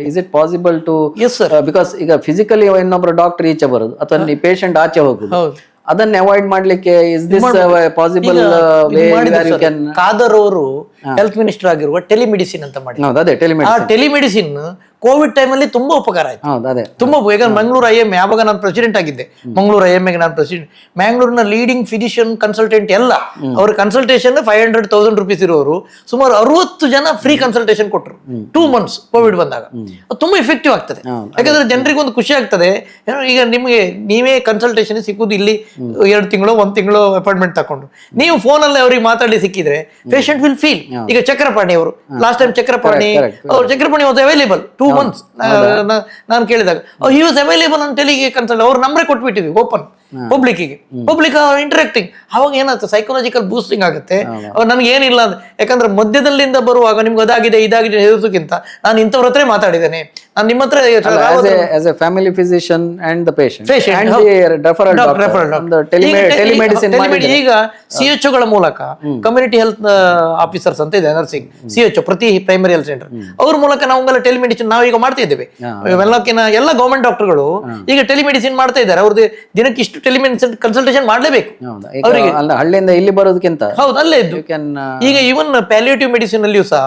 is it possible to, because ಈಗ ಫಿಸಿಕಲಿ ಇನ್ನೊಬ್ರು ಡಾಕ್ಟರ್ ಈಚೆ ಬರೋದು ಅಥವಾ ಈ ಪೇಷಂಟ್ ಆಚೆ ಹೋಗುದು, ಅದನ್ನ ಅವಾಯ್ಡ್ ಮಾಡ್ಲಿಕ್ಕೆ is this possible way you can? Khader ಅವರು ಹೆಲ್ತ್ ಮಿನಿಸ್ಟರ್ ಆಗಿರುವ ಟೆಲಿಮೆಡಿಸಿನ್ ಅಂತ ಮಾಡಿ, ಅದೇ ಟೆಲಿಮೆಡಿಸಿನ್ ಕೋವಿಡ್ ಟೈಮ್ ಅಲ್ಲಿ ತುಂಬಾ ಉಪಕಾರ ಆಯ್ತು. ತುಂಬಾ ಈಗ ಮಂಗಳೂರು IMA ಯಾವಾಗ ನಾನು ಪ್ರೆಸಿಡೆಂಟ್ ಆಗಿದ್ದೆ, ಮಂಗಳೂರು IMA ನಾನು ಪ್ರೆಸಿಡೆಂಟ್, ಮ್ಯಾಂಗ್ಳೂರ್ನ ಲೀಡಿಂಗ್ ಫಿಸಿಷಿಯನ್ ಕನ್ಸಲ್ಟೆಂಟ್ ಎಲ್ಲ ಅವ್ರ ಕನ್ಸಲ್ಟೇಷನ್ 500,000 ರೂಪೀಸ್ ಇರೋರು ಸುಮಾರು 60 ಜನ ಫ್ರೀ ಕನ್ಸಲ್ಟೇಷನ್ ಕೊಟ್ಟರು 2 months ಕೋವಿಡ್ ಬಂದಾಗ. ಅದು ತುಂಬಾ ಎಫೆಕ್ಟಿವ್ ಆಗ್ತದೆ, ಯಾಕಂದ್ರೆ ಜನರಿಗೆ ಒಂದು ಖುಷಿ ಆಗ್ತದೆ. ಈಗ ನಿಮಗೆ ನೀವೇ ಕನ್ಸಲ್ಟೇಷನ್ ಸಿಕ್ಕುದು ಇಲ್ಲಿ 2 ತಿಂಗಳು 1 ತಿಂಗಳು ಅಪಾಯಿಂಟ್ಮೆಂಟ್ ತಕೊಂಡು ನೀವು ಫೋನಲ್ಲಿ ಅವ್ರಿಗೆ ಮಾತಾಡಿ ಸಿಕ್ಕಿದ್ರೆ ಪೇಷಂಟ್ ವಿಲ್ ಫೀಲ್. ಈಗ ಚಕ್ರಪಾಣಿ ಅವರು last time Chakrapani was available 2 months. ನಾನು ಕೇಳಿದಾಗ ಹಿ ವಾಸ್ ಅವೈಲೇಬಲ್ ಅಂತ ಟೆಲಿಗೆ ಕನ್ಸಲ್ಟ್ ಅವ್ರ ನಂಬರೇ ಕೊಟ್ಬಿಟ್ಟಿದ್ವಿ ಓಪನ್ ಪಬ್ಲಿಕ್ ಇಂಟರಾಕ್ಟಿಂಗ್. ಅವಾಗ ಏನಾಗುತ್ತೆ, ಸೈಕಾಲಜಿಕಲ್ ಬೂಸ್ಟಿಂಗ್ ಆಗುತ್ತೆ. ನನ್ಗೆ ಏನಿಲ್ಲ ಯಾಕಂದ್ರೆ ಮಧ್ಯದಲ್ಲಿಂದ ಬರುವಾಗ ನಿಮ್ಗೆ ಅದಾಗಿದೆ ಇದಾಗಿದೆ ಹೇಳೋದಕ್ಕಿಂತ ನಾನು ಇಂಥವ್ರ ಹತ್ರ ಮಾತಾಡಿದ್ದೇನೆ, ನಾನು ನಿಮ್ಮ ಹತ್ರ family physician and the patient ಈಗ CHO ಗಳ ಮೂಲಕ ಕಮ್ಯುನಿಟಿ ಹೆಲ್ತ್ ಆಫೀಸರ್ಸ್ ಅಂತ ಇದೆ, ನರ್ಸಿಂಗ್ CHO ಪ್ರತಿ ಪ್ರೈಮರಿ ಹೆಲ್ತ್ ಸೆಂಟರ್ ಅವ್ರ ಮೂಲಕ ನಾವೆಲ್ಲ ಟೆಲಿಮೆಡಿಸಿನ್ ನಾವೀಗ ಮಾಡ್ತಾ ಇದ್ದೇವೆ. ಎಲ್ಲ ಗವರ್ಮೆಂಟ್ ಡಾಕ್ಟರ್ಗಳು ಈಗ ಟೆಲಿಮೆಡಿಸಿನ್ ಮಾಡ್ತಾ ಇದ್ದಾರೆ. ಅವ್ರದ್ದು ದಿನಕ್ಕೆ ಇಷ್ಟು ಟೆಲಿಮೆಡಿಸಿನ್ ಕನ್ಸಲ್ಟೇಷನ್ ಮಾಡಲೇಬೇಕು ಅವರಿಗೆ, ಹಳ್ಳಿಯಿಂದ ಇಲ್ಲಿ ಬರೋದಕ್ಕಿಂತ. ಹೌದು, ಅಲ್ಲೇ ಇದ್ದು ಈಗ ಈವನ್ ಪ್ಯಾಲಿಯೇಟಿವ್ ಮೆಡಿಸಿನ್ ಅಲ್ಲಿಯೂ ಸಹ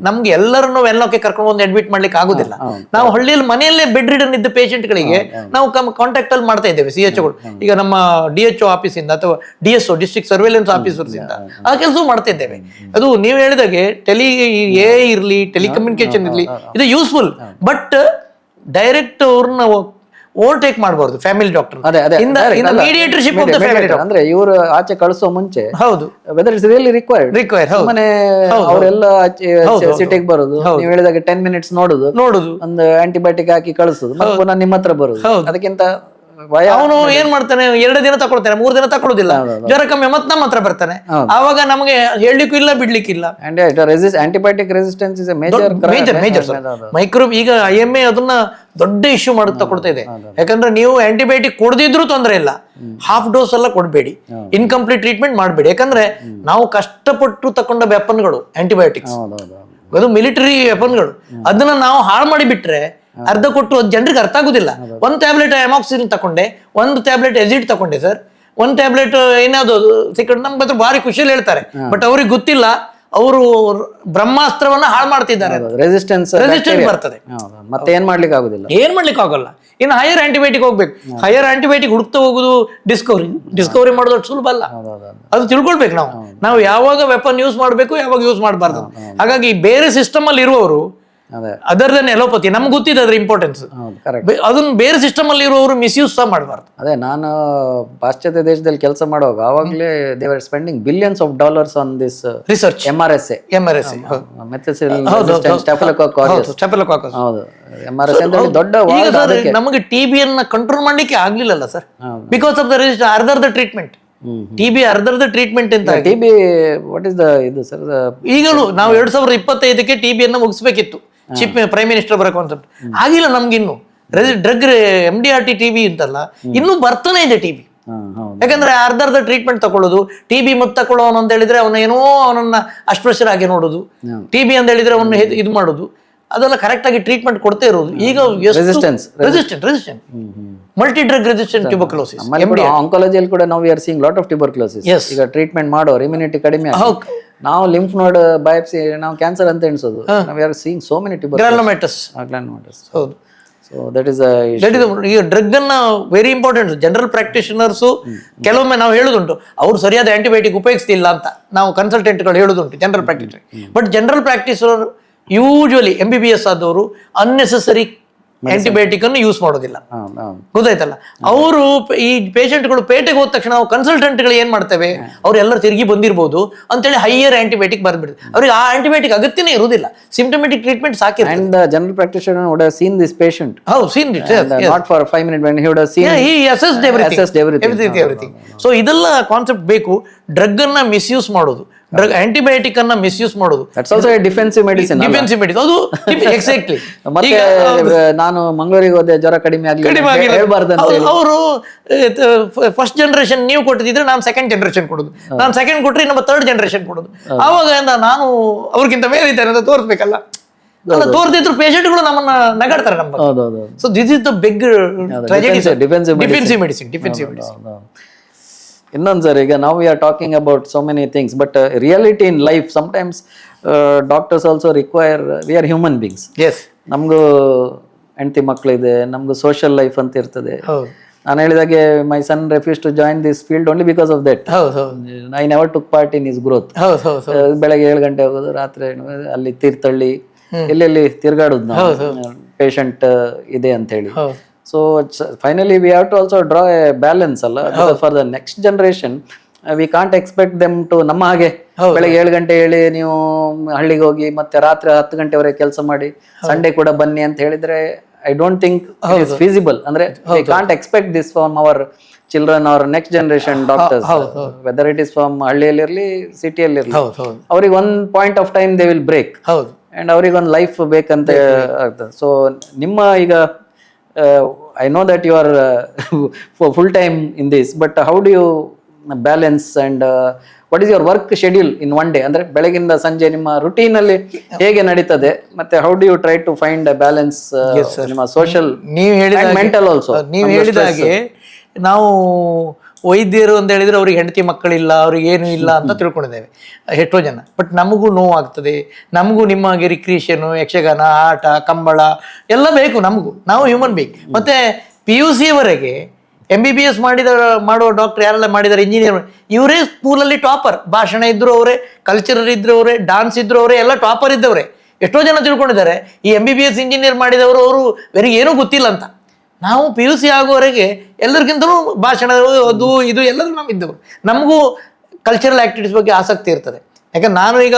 ನಮ್ಗೆ ಎಲ್ಲರನ್ನು ವೆನ್ಲಾಕ್ಗೆ ಕರ್ಕೊಂಡು ಒಂದು ಅಡ್ಮಿಟ್ ಮಾಡ್ಲಿಕ್ಕೆ ಆಗುದಿಲ್ಲ. ನಾವು ಹಳ್ಳಿಯಲ್ಲಿ ಮನೆಯಲ್ಲೇ ಬೆಡ್ ರಿಡನ್ ಇದ್ದ ಪೇಷಂಟ್ ಗಳಿಗೆ ನಾವು ಕಾಂಟ್ಯಾಕ್ಟ್ ಅಲ್ಲಿ ಮಾಡ್ತಾ ಇದ್ದೇವೆ. CHOಗಳು ಈಗ ನಮ್ಮ DHO ಆಫೀಸ್ ಇಂದ ಅಥವಾ DSO ಡಿಸ್ಟ್ರಿಕ್ಟ್ ಸರ್ವೇಲೆನ್ಸ್ ಆಫೀಸರ್ಸ್ ಇಂದ ಆ ಕೆಲಸ ಮಾಡ್ತಾ ಇದ್ದೇವೆ. ಅದು ನೀವು ಹೇಳಿದಾಗೆ AI ಇರ್ಲಿ ಟೆಲಿಕಮ್ಯುನಿಕೇಶನ್ ಇರ್ಲಿ ಇದು ಯೂಸ್ಫುಲ್, ಬಟ್ ಡೈರೆಕ್ಟ್ ಅವ್ರನ್ನ ಓವರ್ಟೇಕ್ ಮಾಡಬಾರ್ದು family doctor. Mediatorship of the family doctor ಅಂದ್ರೆ ಇವರು ಆಚೆ ಕಳಿಸೋ ಮುಂಚೆ ಹೌದು ವೆದರ್ ಇಟ್ಸ್ ರಿಯಲಿ ರಿಕ್ವೈರ್ಡ್ ಸುಮ್ಮನೆ ಅವರೆಲ್ಲ ಸಿಟಿಗೆ ಬರೋದು, ನೀವು ಹೇಳಿದಾಗ 10 minutes ನೋಡುದು ಒಂದು ಆಂಟಿಬಯೋಟಿಕ್ ಹಾಕಿ ಕಳಿಸೋದು ಮತ್ತೆ ಪುನಃ ನಿಮ್ಮ ಹತ್ರ ಬರುದು. ಅದಕ್ಕಿಂತ ಅವನು ಏನ್ ಮಾಡ್ತಾನೆ, 2 ದಿನ ತಗೊಳ್ತಾನೆ, 3 ದಿನ ತಗೊಳ್ಳೋದಿಲ್ಲ, ಜ್ವರ ಕಮ್ಮಿ ಮತ್ತೆ ನಮ್ಮ ಹತ್ರ ಬರ್ತಾನೆ. ಆವಾಗ ನಮಗೆ ಹೇಳಲಿಕ್ಕೂ ಇಲ್ಲ ಬಿಡ್ಲಿಕ್ಕಿಲ್ಲ. Antibiotic resistance is major microbe. ಈಗ IMA ಅದನ್ನ ದೊಡ್ಡ ಇಶ್ಯೂ ಮಾಡಿ ತಗೊಳ್ತಾ ಇದೆ. ಯಾಕಂದ್ರೆ ನೀವು ಆಂಟಿಬಯೋಟಿಕ್ ಕೊಡದಿದ್ರು ತೊಂದರೆ ಇಲ್ಲ, ಹಾಫ್ ಡೋಸ್ ಎಲ್ಲ ಕೊಡಬೇಡಿ, ಇನ್ಕಂಪ್ಲೀಟ್ ಟ್ರೀಟ್ಮೆಂಟ್ ಮಾಡಬೇಡಿ. ಯಾಕಂದ್ರೆ ನಾವು ಕಷ್ಟಪಟ್ಟು ತಕೊಂಡ ವೆಪನ್ಗಳು ಆಂಟಿಬಯೋಟಿಕ್ಸ್, ಅದು ಮಿಲಿಟರಿ ವೆಪನ್ಗಳು, ಅದನ್ನ ನಾವು ಹಾಳು ಮಾಡಿ ಬಿಟ್ರೆ ಅರ್ಧ ಕೊಟ್ಟು ಜನರಿಗೆ ಅರ್ಥ ಆಗುದಿಲ್ಲ. 1 ಟ್ಯಾಬ್ಲೆಟ್ ಅಮಾಕ್ಸಿಲಿನ್ ತಕೊಂಡೆ, 1 ಟ್ಯಾಬ್ಲೆಟ್ ಎಸಿಡ್ ತಕೊಂಡೆ ಸರ್, 1 ಟ್ಯಾಬ್ಲೆಟ್ ಏನಾದ್ರು ಸಿಕ್ಕ ನಮ್ಗೆ ಹತ್ರ ಭಾರಿ ಖುಷಿಯಲ್ಲಿ ಹೇಳ್ತಾರೆ. ಬಟ್ ಅವ್ರಿಗೆ ಗೊತ್ತಿಲ್ಲ ಅವರು ಬ್ರಹ್ಮಾಸ್ತ್ರವನ್ನ ಹಾಳು ಮಾಡ್ತಿದ್ದಾರೆ. ರೆಸಿಸ್ಟೆನ್ಸ್ ಬರ್ತದೆ, ಮತ್ತೆ ಏನ್ ಮಾಡ್ಲಿಕ್ಕೆ ಆಗುದಿಲ್ಲ, ಆಗಲ್ಲ. ಇನ್ನು ಹೈಯರ್ ಆಂಟಿಬಯೋಟಿಕ್ ಹೋಗ್ಬೇಕು. ಹೈಯರ್ ಆಂಟಿಬಯೋಟಿಕ್ ಹುಡುಕ್ತಾ ಹೋಗುದು ಡಿಸ್ಕವರಿ ಮಾಡೋದು ಸುಲಭ ಅಲ್ಲ. ಅದು ತಿಳ್ಕೊಳ್ಬೇಕು ನಾವು ಯಾವಾಗ ವೆಪನ್ ಯೂಸ್ ಮಾಡ್ಬೇಕು, ಯಾವಾಗ ಯೂಸ್ ಮಾಡಬಾರ್ದು. ಹಾಗಾಗಿ ಬೇರೆ ಸಿಸ್ಟಮ್ ಅಲ್ಲಿ ಇರುವವರು ಅದರ್ ದನ್ ಎಲೋಪತಿ ನಮ್ಗೆ ಗೊತ್ತಿದೆ ಅದ್ರ ಇಂಪಾರ್ಟೆನ್ಸ್. ಅದನ್ನ ಬೇರೆ ಸಿಸ್ಟಮ್ ಅಲ್ಲಿ ಇರುವವರು ಮಿಸ್ಯೂಸ್ ಸಹ ಮಾಡಬಾರ್ದು. ಅದೇ ನಾನು ಪಾಶ್ಚಾತ್ಯ ದೇಶದಲ್ಲಿ ಕೆಲಸ ಮಾಡುವಾಗ ಅವಾಗಲೇ they are spending $billions on this research. MRSA ದೊಡ್ಡ. ನಮಗೆ TB-ಯನ್ನು ಕಂಟ್ರೋಲ್ ಮಾಡ್ಲಿಕ್ಕೆ ಆಗ್ಲಿಲ್ಲ ಸರ್, ಬಿಕಾಸ್ ಆಫ್ ದ ಅರ್ಧರ್ಧ ಟ್ರೀಟ್ಮೆಂಟ್. TB ಅರ್ಧರ್ಧ ಟ್ರೀಟ್ಮೆಂಟ್ ಅಂತ. TB ವಾಟ್ ಇಸ್ ದ ಇದು ಸರ್? ಈಗಲೂ ನಾವು 2025ಕ್ಕೆ TB-ಯನ್ನು ಮುಗಿಸ್ಬೇಕಿತ್ತು, ಚೀಫ್ ಪ್ರೈಮ್ ಮಿನಿಸ್ಟರ್ ಬರೋ ಕಾನ್ಸೆಪ್ಟ್ ಆಗಿಲ್ಲ ನಮ್ಗಿನ್ನು. ಡ್ರಗ್ MDRT TB ಅಂತಲ್ಲ, ಇನ್ನೂ ಬರ್ತಾನೆ ಇದೆ TB. ಯಾಕಂದ್ರೆ ಅರ್ಧರ್ಧ ಟ್ರೀಟ್ಮೆಂಟ್ ತಗೊಳ್ಳೋದು. TB ಮತ್ತೆ ತಗೊಳ್ಳೋನು ಅಂತ ಹೇಳಿದ್ರೆ ಅವನನ್ನ ಅಸ್ಪೃಶ್ಯರ ಹಾಗೆ ನೋಡೋದು, TB ಅಂತ ಹೇಳಿದ್ರೆ ಅವನ್ನ ಇದು ಮಾಡೋದು, ಅದೆಲ್ಲ ಕರೆಕ್ಟ್ ಆಗಿ ಟ್ರೀಟ್ಮೆಂಟ್ ಕೊಡ್ತಾ ಇರೋದು. ಈಗ resistant multi drug resistant tuberculosis. ಆಂಕಾಲಜಿಯಲ್ಲಿ ಕೂಡ ನಾವು are seeing lot of tuberculosis. ಈಗ ಟ್ರೀಟ್ಮೆಂಟ್ ಮಾಡೋರು ಇಮ್ಯುನಿಟಿ ಕಡಿಮೆ, ನಾವು ಲಿಂಫ್ ನೋಡ್ ಬಯಾಪ್ಸಿ ನಾವು ಕ್ಯಾನ್ಸರ್ ಅಂತ ಎಣಿಸೋದು. ನಾವು are seeing so many tuberculosis. Granulomatous. ಹೌದು. ಸೊ ದಟ್ ಇಸ್ ಈಗ ಡ್ರಗ್ ಅನ್ನ ವೆರಿ ಇಂಪಾರ್ಟೆಂಟ್. ಜನರಲ್ ಪ್ರಾಕ್ಟಿಷನರ್ಸ್ ಕೆಲವೊಮ್ಮೆ ನಾವು ಹೇಳುದುಂಟು ಅವ್ರು ಸರಿಯಾದ ಆಂಟಿಬಯೋಟಿಕ್ ಉಪಯೋಗಿಸ್ತಿಲ್ಲ ಅಂತ, ನಾವು ಕನ್ಸಲ್ಟೆಂಟ್ಗಳು ಹೇಳುದುಂಟು general practitioner. But general practitioner usually MBBS ಆದವರು ಅನ್ನೆಸೆಸರಿ ಆಂಟಿಬಯೋಟಿಕ್ ಅನ್ನು ಯೂಸ್ ಮಾಡೋದಿಲ್ಲ, ಗೊತ್ತಾಯ್ತಲ್ಲ. ಅವರು ಈ ಪೇಷಂಟ್ಗಳು ಪೇಟೆಗೆ ಹೋದ ತಕ್ಷಣ ನಾವು ಕನ್ಸಲ್ಟೆಂಟ್ಗಳು ಏನ್ ಮಾಡ್ತೇವೆ, ಅವ್ರು ಎಲ್ಲರೂ ತಿರುಗಿ ಬಂದಿರಬಹುದು ಅಂತೇಳಿ ಹೈಯರ್ ಆಂಟಿಬಯೋಟಿಕ್ ಬರ್ಬಿಡುತ್ತೆ. ಅವ್ರಿಗೆ ಆ ಆಂಟಿಬಯೋಟಿಕ್ ಅಗತ್ಯನೇ ಇರುವುದಿಲ್ಲ, ಸಿಂಪ್ಟಮೆಟಿಕ್ ಟ್ರೀಟ್ಮೆಂಟ್ ಸಾಕಿರುತ್ತೆ. And the general practitioner would have seen this patient. Oh, seen it. And, not for 5 minutes when he would have seen. Yeah, he assessed everything. So ಇದೆಲ್ಲ concept ಬೇಕು. Drug ಅನ್ನ misuse ಮಾಡೋದು, drug antibiotic ಅನ್ನ misuse ಮಾಡೋದು, That's also a defensive medicine. Defensive medicine. ಅದು exactly. ಮತ್ತೆ ನಾನು ಮಂಗಳೂರಿಗೆ ಹೋದೆ, ಜ್ವರ ಕಡಿಮೆ ಆಗಲಿಲ್ಲ ಹೇಳ್ಬಾರ್ದು ಅಂತ ಹೇಳಿ ಅವರು ಫಸ್ಟ್ ಜನರೇಷನ್ ನೀವು ಕೊಟ್ಟಿದ್ರೆ ನಾನು ಸೆಕೆಂಡ್ ಜನರೇಷನ್ ಕೊಡೋದು, ನಾನು ಸೆಕೆಂಡ್ ಕೊಟ್ರೆ ನಮ್ಮ ಥರ್ಡ್ ಜನರೇಷನ್ ಕೊಡೋದು. ಆವಾಗ ನಾನು ಅವ್ರಿಗಿಂತ ಮೇಲೆ ಇದ್ದೇನೆ ಅಂತ ತೋರಿಸ್ಬೇಕಲ್ಲ. ಅಲ್ಲ, ತೋರ್ದಿದ್ರು ಪೇಷಂಟ್ಗಳು ನಮ್ಮನ್ನ ನಗಾಡ್ತಾರೆ ನಮ್ಮ ಬಗ್ಗೆ. ಹೌದೌದು. So this is the big tragedy. defensive defensive medicine. ಇನ್ನೊಂದು ಸರ್, ಈಗ ನಾವು we are talking about so many things, but reality in life sometimes doctors also require, we are human beings. Yes, ನಮಗೂ ಹೆಂಡತಿ ಮಕ್ಕಳಿದೆ, ನಮಗೂ ಸೋಷಿಯಲ್ ಲೈಫ್ ಅಂತ ಇರ್ತದೆ. ನಾನು ಹೇಳಿದಾಗೆ my son refuse to join this field only because of that. I never took part in his growth. ಬೆಳಗ್ಗೆ 7 ಗಂಟೆ ಹೋಗೋದು, ರಾತ್ರಿ ಅಲ್ಲಿ ತೀರ್ಥಹಳ್ಳಿ ಎಲ್ಲೆಲ್ಲಿ ತಿರ್ಗಾಡುದು ನಾವು, ಪೇಷಂಟ್ ಇದೆ ಅಂತ ಹೇಳಿ. So finally we have to also draw a balance ಅಲ್ಲ, for the next generation we can't expect them to ನಮ್ಮ ಹಾಗೆ ಬೆಳಗ್ಗೆ 7 ಗಂಟೆ ಹೇಳಿ ನೀವು ಹಳ್ಳಿಗೆ ಹೋಗಿ ಮತ್ತೆ ರಾತ್ರಿ 10 ಗಂಟೆವರೆಗೆ ಕೆಲಸ ಮಾಡಿ ಸಂಡೇ ಕೂಡ ಬನ್ನಿ ಅಂತ ಹೇಳಿದ್ರೆ I don't think it is feasible. ಅಂದ್ರೆ we can't expect this from our children are next generation doctors, whether it is from ಹಳ್ಳಿಯಲ್ಲಿರ್ಲಿ ಸಿಟಿಯಲ್ಲಿರ್ಲಿ. ಅವ್ರಿಗೆ one point of time they will break and ಅವ್ರಿಗೆ ಒಂದು ಲೈಫ್ ಬೇಕಂತ ಆಗ್ತದೆ. ಸೊ ನಿಮ್ಮ ಈಗ I know that you are full time in this, but how do you balance and what is your work schedule in one day? ಅಂದ್ರೆ ಬೆಳಗಿಂದ ಸಂಜೆ ನಿಮ್ಮ ರುಟೀನ್ ಅಲ್ಲಿ ಹೇಗೆ ನಡೀತದೆ, ಮತ್ತೆ how do you try to find a balance ನಿಮ್ಮ social and mental also? ನೀವು ಹೇಳಿದಾಗೆ ನಾವು ವೈದ್ಯರು ಅಂತ ಹೇಳಿದ್ರೆ ಅವ್ರಿಗೆ ಹೆಂಡತಿ ಮಕ್ಕಳಿಲ್ಲ, ಅವ್ರಿಗೆ ಏನು ಇಲ್ಲ ಅಂತ ತಿಳ್ಕೊಂಡಿದ್ದೇವೆ ಎಷ್ಟೋ ಜನ. ಬಟ್ ನಮಗೂ ನೋವಾಗ್ತದೆ, ನಮಗೂ ನಿಮಗೆ ರಿಕ್ರಿಯೇಷನು, ಯಕ್ಷಗಾನ, ಆಟ, ಕಂಬಳ ಎಲ್ಲ ಬೇಕು ನಮಗೂ. ನಾವು ಹ್ಯೂಮನ್ ಬೀಯಿಂಗ್. ಮತ್ತೆ PUC ವರೆಗೆ MBBS ಮಾಡೋ ಡಾಕ್ಟರ್ ಯಾರೆಲ್ಲ ಮಾಡಿದ್ದಾರೆ, ಇಂಜಿನಿಯರ್, ಇವರೇ ಸ್ಕೂಲಲ್ಲಿ ಟಾಪರ್. ಭಾಷಣ ಇದ್ರು ಅವರೇ, ಕಲ್ಚರಲ್ ಇದ್ರು ಅವರೇ, ಡಾನ್ಸ್ ಇದ್ರು ಅವರೇ, ಎಲ್ಲ ಟಾಪರ್ ಇದ್ದವರೇ. ಎಷ್ಟೋ ಜನ ತಿಳ್ಕೊಂಡಿದ್ದಾರೆ ಈ MBBS ಇಂಜಿನಿಯರ್ ಮಾಡಿದವರು ಅವರು ಬೇರೆ ಏನೂ ಗೊತ್ತಿಲ್ಲ ಅಂತ. ನಾವು PUC ಆಗುವವರೆಗೆ ಎಲ್ಲರಿಗಿಂತಲೂ ಭಾಷಣ ಅದು ಇದು ಎಲ್ಲರೂ ನಮ್ಮಿದ್ದವರು. ನಮಗೂ ಕಲ್ಚರಲ್ ಆ್ಯಕ್ಟಿವಿಟೀಸ್ ಬಗ್ಗೆ ಆಸಕ್ತಿ ಇರ್ತದೆ. ಯಾಕಂದ್ರೆ ನಾನು ಈಗ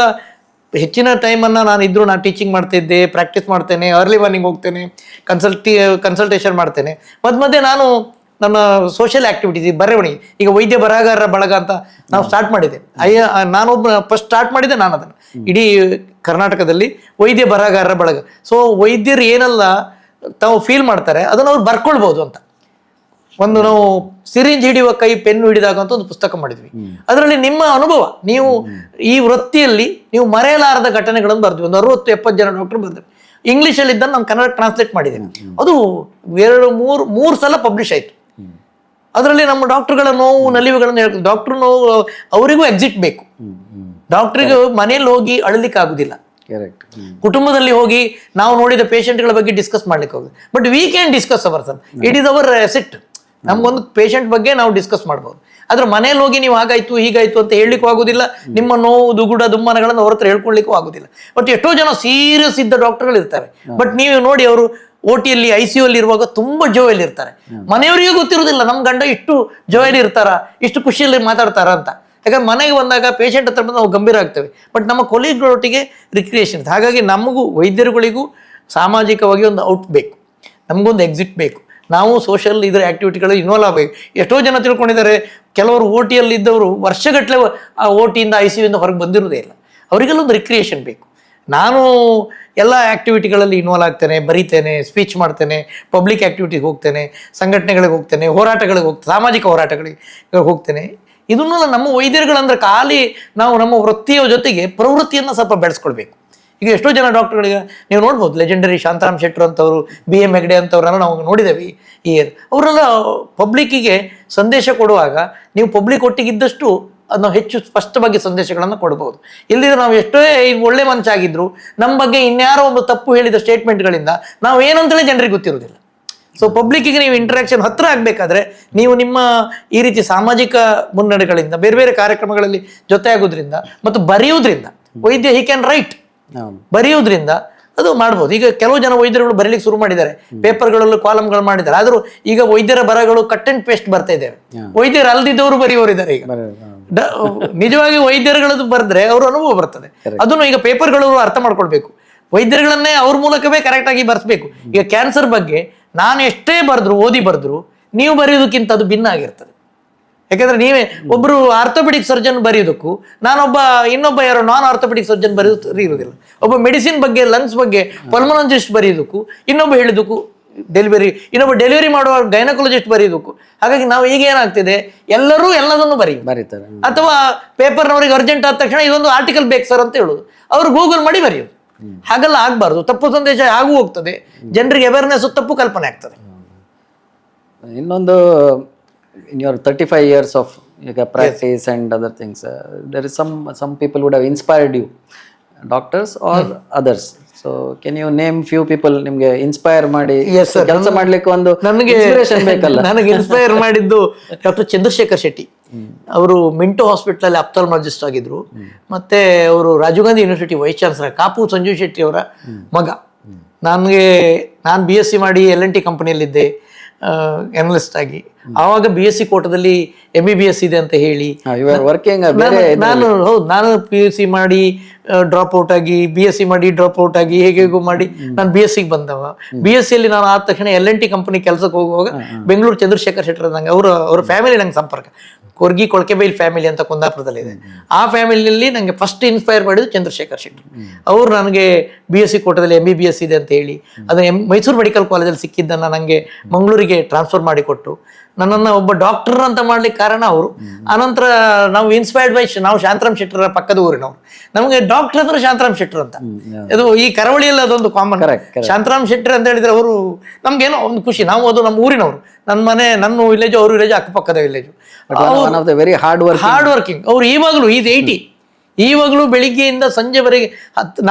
ಹೆಚ್ಚಿನ ಟೈಮನ್ನು ನಾನು ಟೀಚಿಂಗ್ ಮಾಡ್ತಿದ್ದೆ, ಪ್ರಾಕ್ಟೀಸ್ ಮಾಡ್ತೇನೆ, ಅರ್ಲಿ ಮಾರ್ನಿಂಗ್ ಹೋಗ್ತೇನೆ, ಕನ್ಸಲ್ಟೇಷನ್ ಮಾಡ್ತೇನೆ. ಮಧ್ಯೆ ನಾನು ನನ್ನ ಸೋಷಿಯಲ್ ಆ್ಯಕ್ಟಿವಿಟೀಸ್, ಬರವಣಿಗೆ, ಈಗ ವೈದ್ಯ ಬರಹಗಾರರ ಬಳಗ ಅಂತ ನಾವು ಸ್ಟಾರ್ಟ್ ಮಾಡಿದೆ. ನಾನೊಬ್ಬ ಫಸ್ಟ್ ಸ್ಟಾರ್ಟ್ ಮಾಡಿದ್ದೆ ನಾನು ಅದನ್ನು ಇಡೀ ಕರ್ನಾಟಕದಲ್ಲಿ, ವೈದ್ಯ ಬರಹಗಾರರ ಬಳಗ. ಸೊ ವೈದ್ಯರು ಏನೆಲ್ಲ ತಾವು ಫೀಲ್ ಮಾಡ್ತಾರೆ ಅದನ್ನು ಅವ್ರು ಬರ್ಕೊಳ್ಬೋದು ಅಂತ. ಒಂದು ನಾವು ಸಿರಿಂಜ್ ಹಿಡಿಯುವ ಕೈ ಪೆನ್ನು ಹಿಡಿದಾಗ ಅಂತ ಒಂದು ಪುಸ್ತಕ ಮಾಡಿದ್ವಿ. ಅದರಲ್ಲಿ ನಿಮ್ಮ ಅನುಭವ, ನೀವು ಈ ವೃತ್ತಿಯಲ್ಲಿ ನೀವು ಮರೆಯಲಾರದ ಘಟನೆಗಳನ್ನು ಬರ್ದ್ವಿ. ಒಂದು 60-70 ಜನ ಡಾಕ್ಟರ್ ಬರ್ತಾರೆ. ಇಂಗ್ಲೀಷಲ್ಲಿ ಇದ್ದ ನಾನು ಕನ್ನಡ ಟ್ರಾನ್ಸ್ಲೇಟ್ ಮಾಡಿದ್ದೇನೆ. ಅದು 2-3 ಸಲ ಪಬ್ಲಿಷ್ ಆಯ್ತು. ಅದರಲ್ಲಿ ನಮ್ಮ ಡಾಕ್ಟರ್ಗಳ ನೋವು ನಲಿವುಗಳನ್ನು ಹೇಳ್ತಾರೆ. ಡಾಕ್ಟರ್ ನೋವು ಅವರಿಗೂ ಎಕ್ಸಿಟ್ ಬೇಕು. ಡಾಕ್ಟರ್ಗೆ ಮನೆಯಲ್ಲಿ ಹೋಗಿ ಅಳಲಿಕ್ಕೆ ಆಗುದಿಲ್ಲ. ಕುಟುಂಬದಲ್ಲಿ ಹೋಗಿ ನಾವು ನೋಡಿದ ಪೇಷಂಟ್ಗಳ ಬಗ್ಗೆ ಡಿಸ್ಕಸ್ ಮಾಡ್ಲಿಕ್ಕೆ ಹೋಗುದು. But we can discuss our self. It is our asset. ನಮ್ಗೊಂದು ಪೇಷಂಟ್ ಬಗ್ಗೆ ನಾವು ಡಿಸ್ಕಸ್ ಮಾಡ್ಬೋದು. ಆದ್ರೆ ಮನೇಲಿ ಹೋಗಿ ನೀವು ಹಾಗಾಯ್ತು ಹೀಗಾಯ್ತು ಅಂತ ಹೇಳಲಿಕ್ಕೂ ಆಗುದಿಲ್ಲ. ನಿಮ್ಮ ನೋವು ದುಗುಡ ದುಮ್ಮನಗಳನ್ನು ಅವ್ರ ಹತ್ರ ಹೇಳ್ಕೊಳ್ಲಿಕ್ಕೂ ಆಗುದಿಲ್ಲ. ಬಟ್ ಎಷ್ಟೋ ಜನ ಸೀರಿಯಸ್ ಇದ್ದ ಡಾಕ್ಟರ್ಗಳು ಇರ್ತಾರೆ. ಬಟ್ ನೀವು ನೋಡಿ ಅವರು OTಯಲ್ಲಿ ICU ಅಲ್ಲಿ ಇರುವಾಗ ತುಂಬಾ ಜೋಯಲ್ಲಿ ಇರ್ತಾರೆ. ಮನೆಯವರಿಗೆ ಗೊತ್ತಿರುವುದಿಲ್ಲ ನಮ್ಮ ಗಂಡ ಇಷ್ಟು ಜೋಯಲ್ಲಿ ಇರ್ತಾರ, ಇಷ್ಟು ಖುಷಿಯಲ್ಲಿ ಮಾತಾಡ್ತಾರ ಅಂತ. ಯಾಕಂದ್ರೆ ಮನೆಗೆ ಬಂದಾಗ ಪೇಷಂಟ್ ಹತ್ರ ಬಂದು ನಾವು ಗಂಭೀರ ಆಗ್ತೇವೆ. ಬಟ್ ನಮ್ಮ ಕೊಲೀಗ್ಗಳೊಟ್ಟಿಗೆ ರಿಕ್ರಿಯೇಷನ್. ಹಾಗಾಗಿ ನಮಗೂ ವೈದ್ಯರುಗಳಿಗೂ ಸಾಮಾಜಿಕವಾಗಿ ಒಂದು ಔಟ್ ಬೇಕು, ನಮಗೊಂದು ಎಕ್ಸಿಟ್ ಬೇಕು. ನಾವು ಸೋಷಿಯಲ್ ಇದರ ಆ್ಯಕ್ಟಿವಿಟಿಗಳು ಇನ್ವಾಲ್ವ್ ಆಗಬೇಕು. ಎಷ್ಟೋ ಜನ ತಿಳ್ಕೊಂಡಿದ್ದಾರೆ, ಕೆಲವರು OTಯಲ್ಲಿ ಇದ್ದವರು ವರ್ಷಗಟ್ಟಲೆ ಆ OTಯಿಂದ ICUಯಿಂದ ಹೊರಗೆ ಬಂದಿರೋದೇ ಇಲ್ಲ. ಅವರಿಗೆಲ್ಲ ಒಂದು ರಿಕ್ರಿಯೇಷನ್ ಬೇಕು. ನಾನು ಎಲ್ಲ ಆ್ಯಕ್ಟಿವಿಟಿಗಳಲ್ಲಿ ಇನ್ವಾಲ್ವ್ ಆಗ್ತೇನೆ, ಬರೀತೇನೆ, ಸ್ಪೀಚ್ ಮಾಡ್ತೇನೆ, ಪಬ್ಲಿಕ್ ಆ್ಯಕ್ಟಿವಿಟಿಗೆ ಹೋಗ್ತೇನೆ, ಸಂಘಟನೆಗಳಿಗೆ ಹೋಗ್ತೇನೆ, ಹೋರಾಟಗಳಿಗೆ ಹೋಗ್ತೇನೆ, ಸಾಮಾಜಿಕ ಹೋರಾಟಗಳಿಗೆ ಹೋಗ್ತೇನೆ. ಇದನ್ನೆಲ್ಲ ನಮ್ಮ ವೈದ್ಯರುಗಳಂದ್ರೆ ಖಾಲಿ ನಾವು ನಮ್ಮ ವೃತ್ತಿಯ ಜೊತೆಗೆ ಪ್ರವೃತ್ತಿಯನ್ನು ಸ್ವಲ್ಪ ಬೆಳೆಸ್ಕೊಳ್ಬೇಕು. ಈಗ ಎಷ್ಟೋ ಜನ ಡಾಕ್ಟರ್ಗಳಿಗೆ ನೀವು ನೋಡ್ಬೋದು, ಲೆಜೆಂಡರಿ ಶಾಂತಾರಾಮ್ ಶೆಟ್ಟರ್ ಅಂತವರು, BM ಹೆಗ್ಡೆ ಅಂತವ್ರನ್ನ ನಾವು ನೋಡಿದ್ದೇವೆ ಈ ಇಯರ್. ಅವರೆಲ್ಲ ಪಬ್ಲಿಕ್ಕಿಗೆ ಸಂದೇಶ ಕೊಡುವಾಗ ನೀವು ಪಬ್ಲಿಕ್ ಒಟ್ಟಿಗಿದ್ದಷ್ಟು ಅದು ನಾವು ಹೆಚ್ಚು ಸ್ಪಷ್ಟವಾಗಿ ಸಂದೇಶಗಳನ್ನು ಕೊಡ್ಬೋದು. ಇಲ್ಲದಿದ್ರೆ ನಾವು ಎಷ್ಟೇ ಒಳ್ಳೆ ಮನುಷ್ಯ ಆಗಿದ್ರು ನಮ್ಮ ಬಗ್ಗೆ ಇನ್ಯಾರೋ ಒಂದು ತಪ್ಪು ಹೇಳಿದ ಸ್ಟೇಟ್ಮೆಂಟ್ಗಳಿಂದ ನಾವು ಏನು ಅಂತೇಳಿ ಜನರಿಗೆ ಗೊತ್ತಿರೋದಿಲ್ಲ. ಸೊ ಪಬ್ಲಿಕ್ಕಿಗೆ ನೀವು ಇಂಟರಾಕ್ಷನ್ ಹತ್ರ ಆಗ್ಬೇಕಾದ್ರೆ ನೀವು ನಿಮ್ಮ ಈ ರೀತಿ ಸಾಮಾಜಿಕ ಮುನ್ನಡೆಗಳಿಂದ ಬೇರೆ ಬೇರೆ ಕಾರ್ಯಕ್ರಮಗಳಲ್ಲಿ ಜೊತೆ ಆಗೋದ್ರಿಂದ ಮತ್ತು ಬರೆಯುವುದರಿಂದ ವೈದ್ಯ ಹಿ ಕ್ಯಾನ್ ರೈಟ್, ಬರೆಯುವುದರಿಂದ ಅದು ಮಾಡ್ಬೋದು. ಈಗ ಕೆಲವು ಜನ ವೈದ್ಯರುಗಳು ಬರೀಲಿಕ್ಕೆ ಶುರು ಮಾಡಿದ್ದಾರೆ, ಪೇಪರ್ಗಳಲ್ಲೂ ಕಾಲಮ್ಗಳು ಮಾಡಿದ್ದಾರೆ. ಆದ್ರೂ ಈಗ ವೈದ್ಯರ ಬರಹಗಳು ಕಟ್ ಅಂಡ್ ಪೇಸ್ಟ್ ಬರ್ತಾ ಇದ್ದೇವೆ. ವೈದ್ಯರು ಅಲ್ದಿದ್ದವರು ಬರೆಯೋರಿದ್ದಾರೆ. ಈಗ ನಿಜವಾಗಿ ವೈದ್ಯರುಗಳದ್ದು ಬರೆದ್ರೆ ಅವ್ರ ಅನುಭವ ಬರ್ತದೆ. ಅದನ್ನು ಈಗ ಪೇಪರ್ಗಳು ಅರ್ಥ ಮಾಡ್ಕೊಳ್ಬೇಕು. ವೈದ್ಯರುಗಳನ್ನೇ ಅವ್ರ ಮೂಲಕವೇ ಕರೆಕ್ಟ್ ಆಗಿ ಬರ್ಸ್ಬೇಕು. ಈಗ ಕ್ಯಾನ್ಸರ್ ಬಗ್ಗೆ ನಾನು ಎಷ್ಟೇ ಬರೆದ್ರು, ಓದಿ ಬರೆದ್ರು, ನೀವು ಬರೆಯೋದಕ್ಕಿಂತ ಅದು ಭಿನ್ನ ಆಗಿರ್ತದೆ. ಯಾಕಂದ್ರೆ ನೀವೇ ಒಬ್ರು ಆರ್ಥೋಪೆಡಿಕ್ ಸರ್ಜನ್ ಬರೆಯೋದಕ್ಕೂ ಇನ್ನೊಬ್ಬ ಯಾರೋ ನಾನ್ ಆರ್ಥೋಪೆಡಿಕ್ ಸರ್ಜನ್ ಬರೆಯೋದು ಇರುವುದಿಲ್ಲ. ಒಬ್ಬ ಮೆಡಿಸಿನ್ ಬಗ್ಗೆ, ಲಂಗ್ಸ್ ಬಗ್ಗೆ ಪಲ್ಮನಾಲಜಿಸ್ಟ್ ಬರೆಯೋದಕ್ಕೂ, ಇನ್ನೊಬ್ಬ ಹೇಳಿದಕ್ಕೂ ಇನ್ನೊಬ್ಬ ಡೆಲಿವರಿ ಮಾಡುವ ಗೈನಕಾಲಜಿಸ್ಟ್ ಬರೆಯೋದಕ್ಕೂ. ಹಾಗಾಗಿ ನಾವು ಈಗ ಏನಾಗ್ತಿದೆ, ಎಲ್ಲರೂ ಎಲ್ಲದನ್ನು ಬರೀತಾರೆ. ಅಥವಾ ಪೇಪರ್ನವರಿಗೆ ಅರ್ಜೆಂಟ್ ಆದ ತಕ್ಷಣ ಇದೊಂದು ಆರ್ಟಿಕಲ್ ಬೇಕು ಸರ್ ಅಂತ ಹೇಳುದು, ಅವರು ಗೂಗಲ್ ಮಾಡಿ ಬರೆಯೋದು. ಹಾಗೆಲ್ಲ ಆಗ್ಬಾರ್ದು. ತಪ್ಪು ಸಂದೇಶ ಆಗು ಹೋಗ್ತದೆ, ಜನರಿಗೆ ಅವೇರ್ನೆಸ್ ತಪ್ಪು ಕಲ್ಪನೆ ಆಗ್ತದೆ. ಇನ್ನೊಂದು, in your 35 years of practice and other things, there is some people would have inspired you, doctors or others. So can you name few people ನಿಮಗೆ ಇನ್ಸ್ಪೈರ್ ಮಾಡಿ ಕೆಲಸ ಮಾಡ್ಲಿಕ್ಕೆ ಒಂದು ಇನ್ಸ್ಪಿರೇಷನ್ ಬೇಕಲ್ಲ? ನನಗೆ ಇನ್ಸ್ಪೈರ್ ಮಾಡಿದ್ದು ಡಾಕ್ಟರ್ ಚಂದ್ರಶೇಖರ್ ಶೆಟ್ಟಿ. ಅವರು ಮಿಂಟೋ ಹಾಸ್ಪಿಟಲ್ ಅಲ್ಲಿ ಅಪ್ಥಾಲ್ಮಾಲಜಿಸ್ಟ್ ಆಗಿದ್ರು. ಮತ್ತೆ ಅವರು Rajiv Gandhi university vice chancellor. Kapu Sanjeev Shetty ಅವರ ಮಗ. ನಾನು BSc ಮಾಡಿ LNT ಕಂಪನಿಯಲ್ಲಿದ್ದೆ ಎನಲಿಸ್ಟ್ ಆಗಿ. ಆವಾಗ BSc ಕೋಟದಲ್ಲಿ MBBS ಇದೆ ಅಂತ ಹೇಳಿ ನಾನು PUC ಮಾಡಿ ಡ್ರಾಪ್ ಔಟ್ ಆಗಿ, BSc ಮಾಡಿ ಡ್ರಾಪ್ ಔಟ್ ಆಗಿ, ಹೇಗೇಗೋ ಮಾಡಿ ನಾನು BSc ಬಂದವ. BSc ಅಲ್ಲಿ ನಾನು ಆದ ತಕ್ಷಣ LNT ಕಂಪನಿ ಕೆಲಸಕ್ಕೆ ಹೋಗುವಾಗ ಬೆಂಗಳೂರು ಚಂದ್ರಶೇಖರ್ ಶೆಟ್ಟರ್ ನಂಗೆ ಅವ್ರ ಫ್ಯಾಮಿಲಿ ನಂಗೆ ಸಂಪರ್ಕ. ಕೊರ್ಗಿ ಕೊಳಕೆಬೈಲ್ ಫ್ಯಾಮಿಲಿ ಅಂತ ಕುಂದಾಪುರದಲ್ಲಿದೆ. ಆ ಫ್ಯಾಮಿಲಿಯಲ್ಲಿ ನನಗೆ ಫಸ್ಟ್ ಇನ್ಸ್ಪೈರ್ ಮಾಡಿದ್ದು ಚಂದ್ರಶೇಖರ್ ಶೆಟ್ಟಿ. ಅವರು ನನಗೆ BSc ಕೋಟದಲ್ಲಿ MBBS ಇದೆ ಅಂತ ಹೇಳಿ ಅದನ್ನ ಮೈಸೂರು ಮೆಡಿಕಲ್ ಕಾಲೇಜಲ್ಲಿ ಸಿಕ್ಕಿದ್ದನ್ನು ನನಗೆ ಮಂಗಳೂರಿಗೆ ಟ್ರಾನ್ಸ್ಫರ್ ಮಾಡಿಕೊಟ್ಟು ನನ್ನನ್ನು ಒಬ್ಬ ಡಾಕ್ಟರ್ ಅಂತ ಮಾಡ್ಲಿಕ್ಕೆ ಕಾರಣ ಅವರು. ಆನಂತರ ನಾವು ಇನ್ಸ್ಪೈರ್ಡ್ ಬೈ ನಾವು ಶಾಂತರಾಮ್ ಶೆಟ್ಟರ ಪಕ್ಕದ ಊರಿನವರು. ನಮಗೆ ಡಾಕ್ಟರ್ ಅಂದ್ರೆ ಶಾಂತರಾಮ್ ಶೆಟ್ಟರ್ ಅಂತ. ಅದು ಈ ಕರಾವಳಿಯಲ್ಲಿ ಅದೊಂದು ಕಾಮನ್. ಶಾಂತರಾಮ್ ಶೆಟ್ಟರ್ ಅಂತ ಹೇಳಿದ್ರೆ ಅವರು ನಮ್ಗೇನೋ ಒಂದು ಖುಷಿ. ನಾವು ಅದು ನಮ್ಮ ಊರಿನವರು, ನನ್ನ ವಿಲೇಜ್, ಅವ್ರ ವಿಲೇಜ್ ಅಕ್ಕಪಕ್ಕದ ವಿಲೇಜ್. Very hard working. ಅವ್ರು ಇವಾಗಲೂ 80, ಇವಾಗಲೂ ಬೆಳಿಗ್ಗೆಯಿಂದ ಸಂಜೆವರೆಗೆ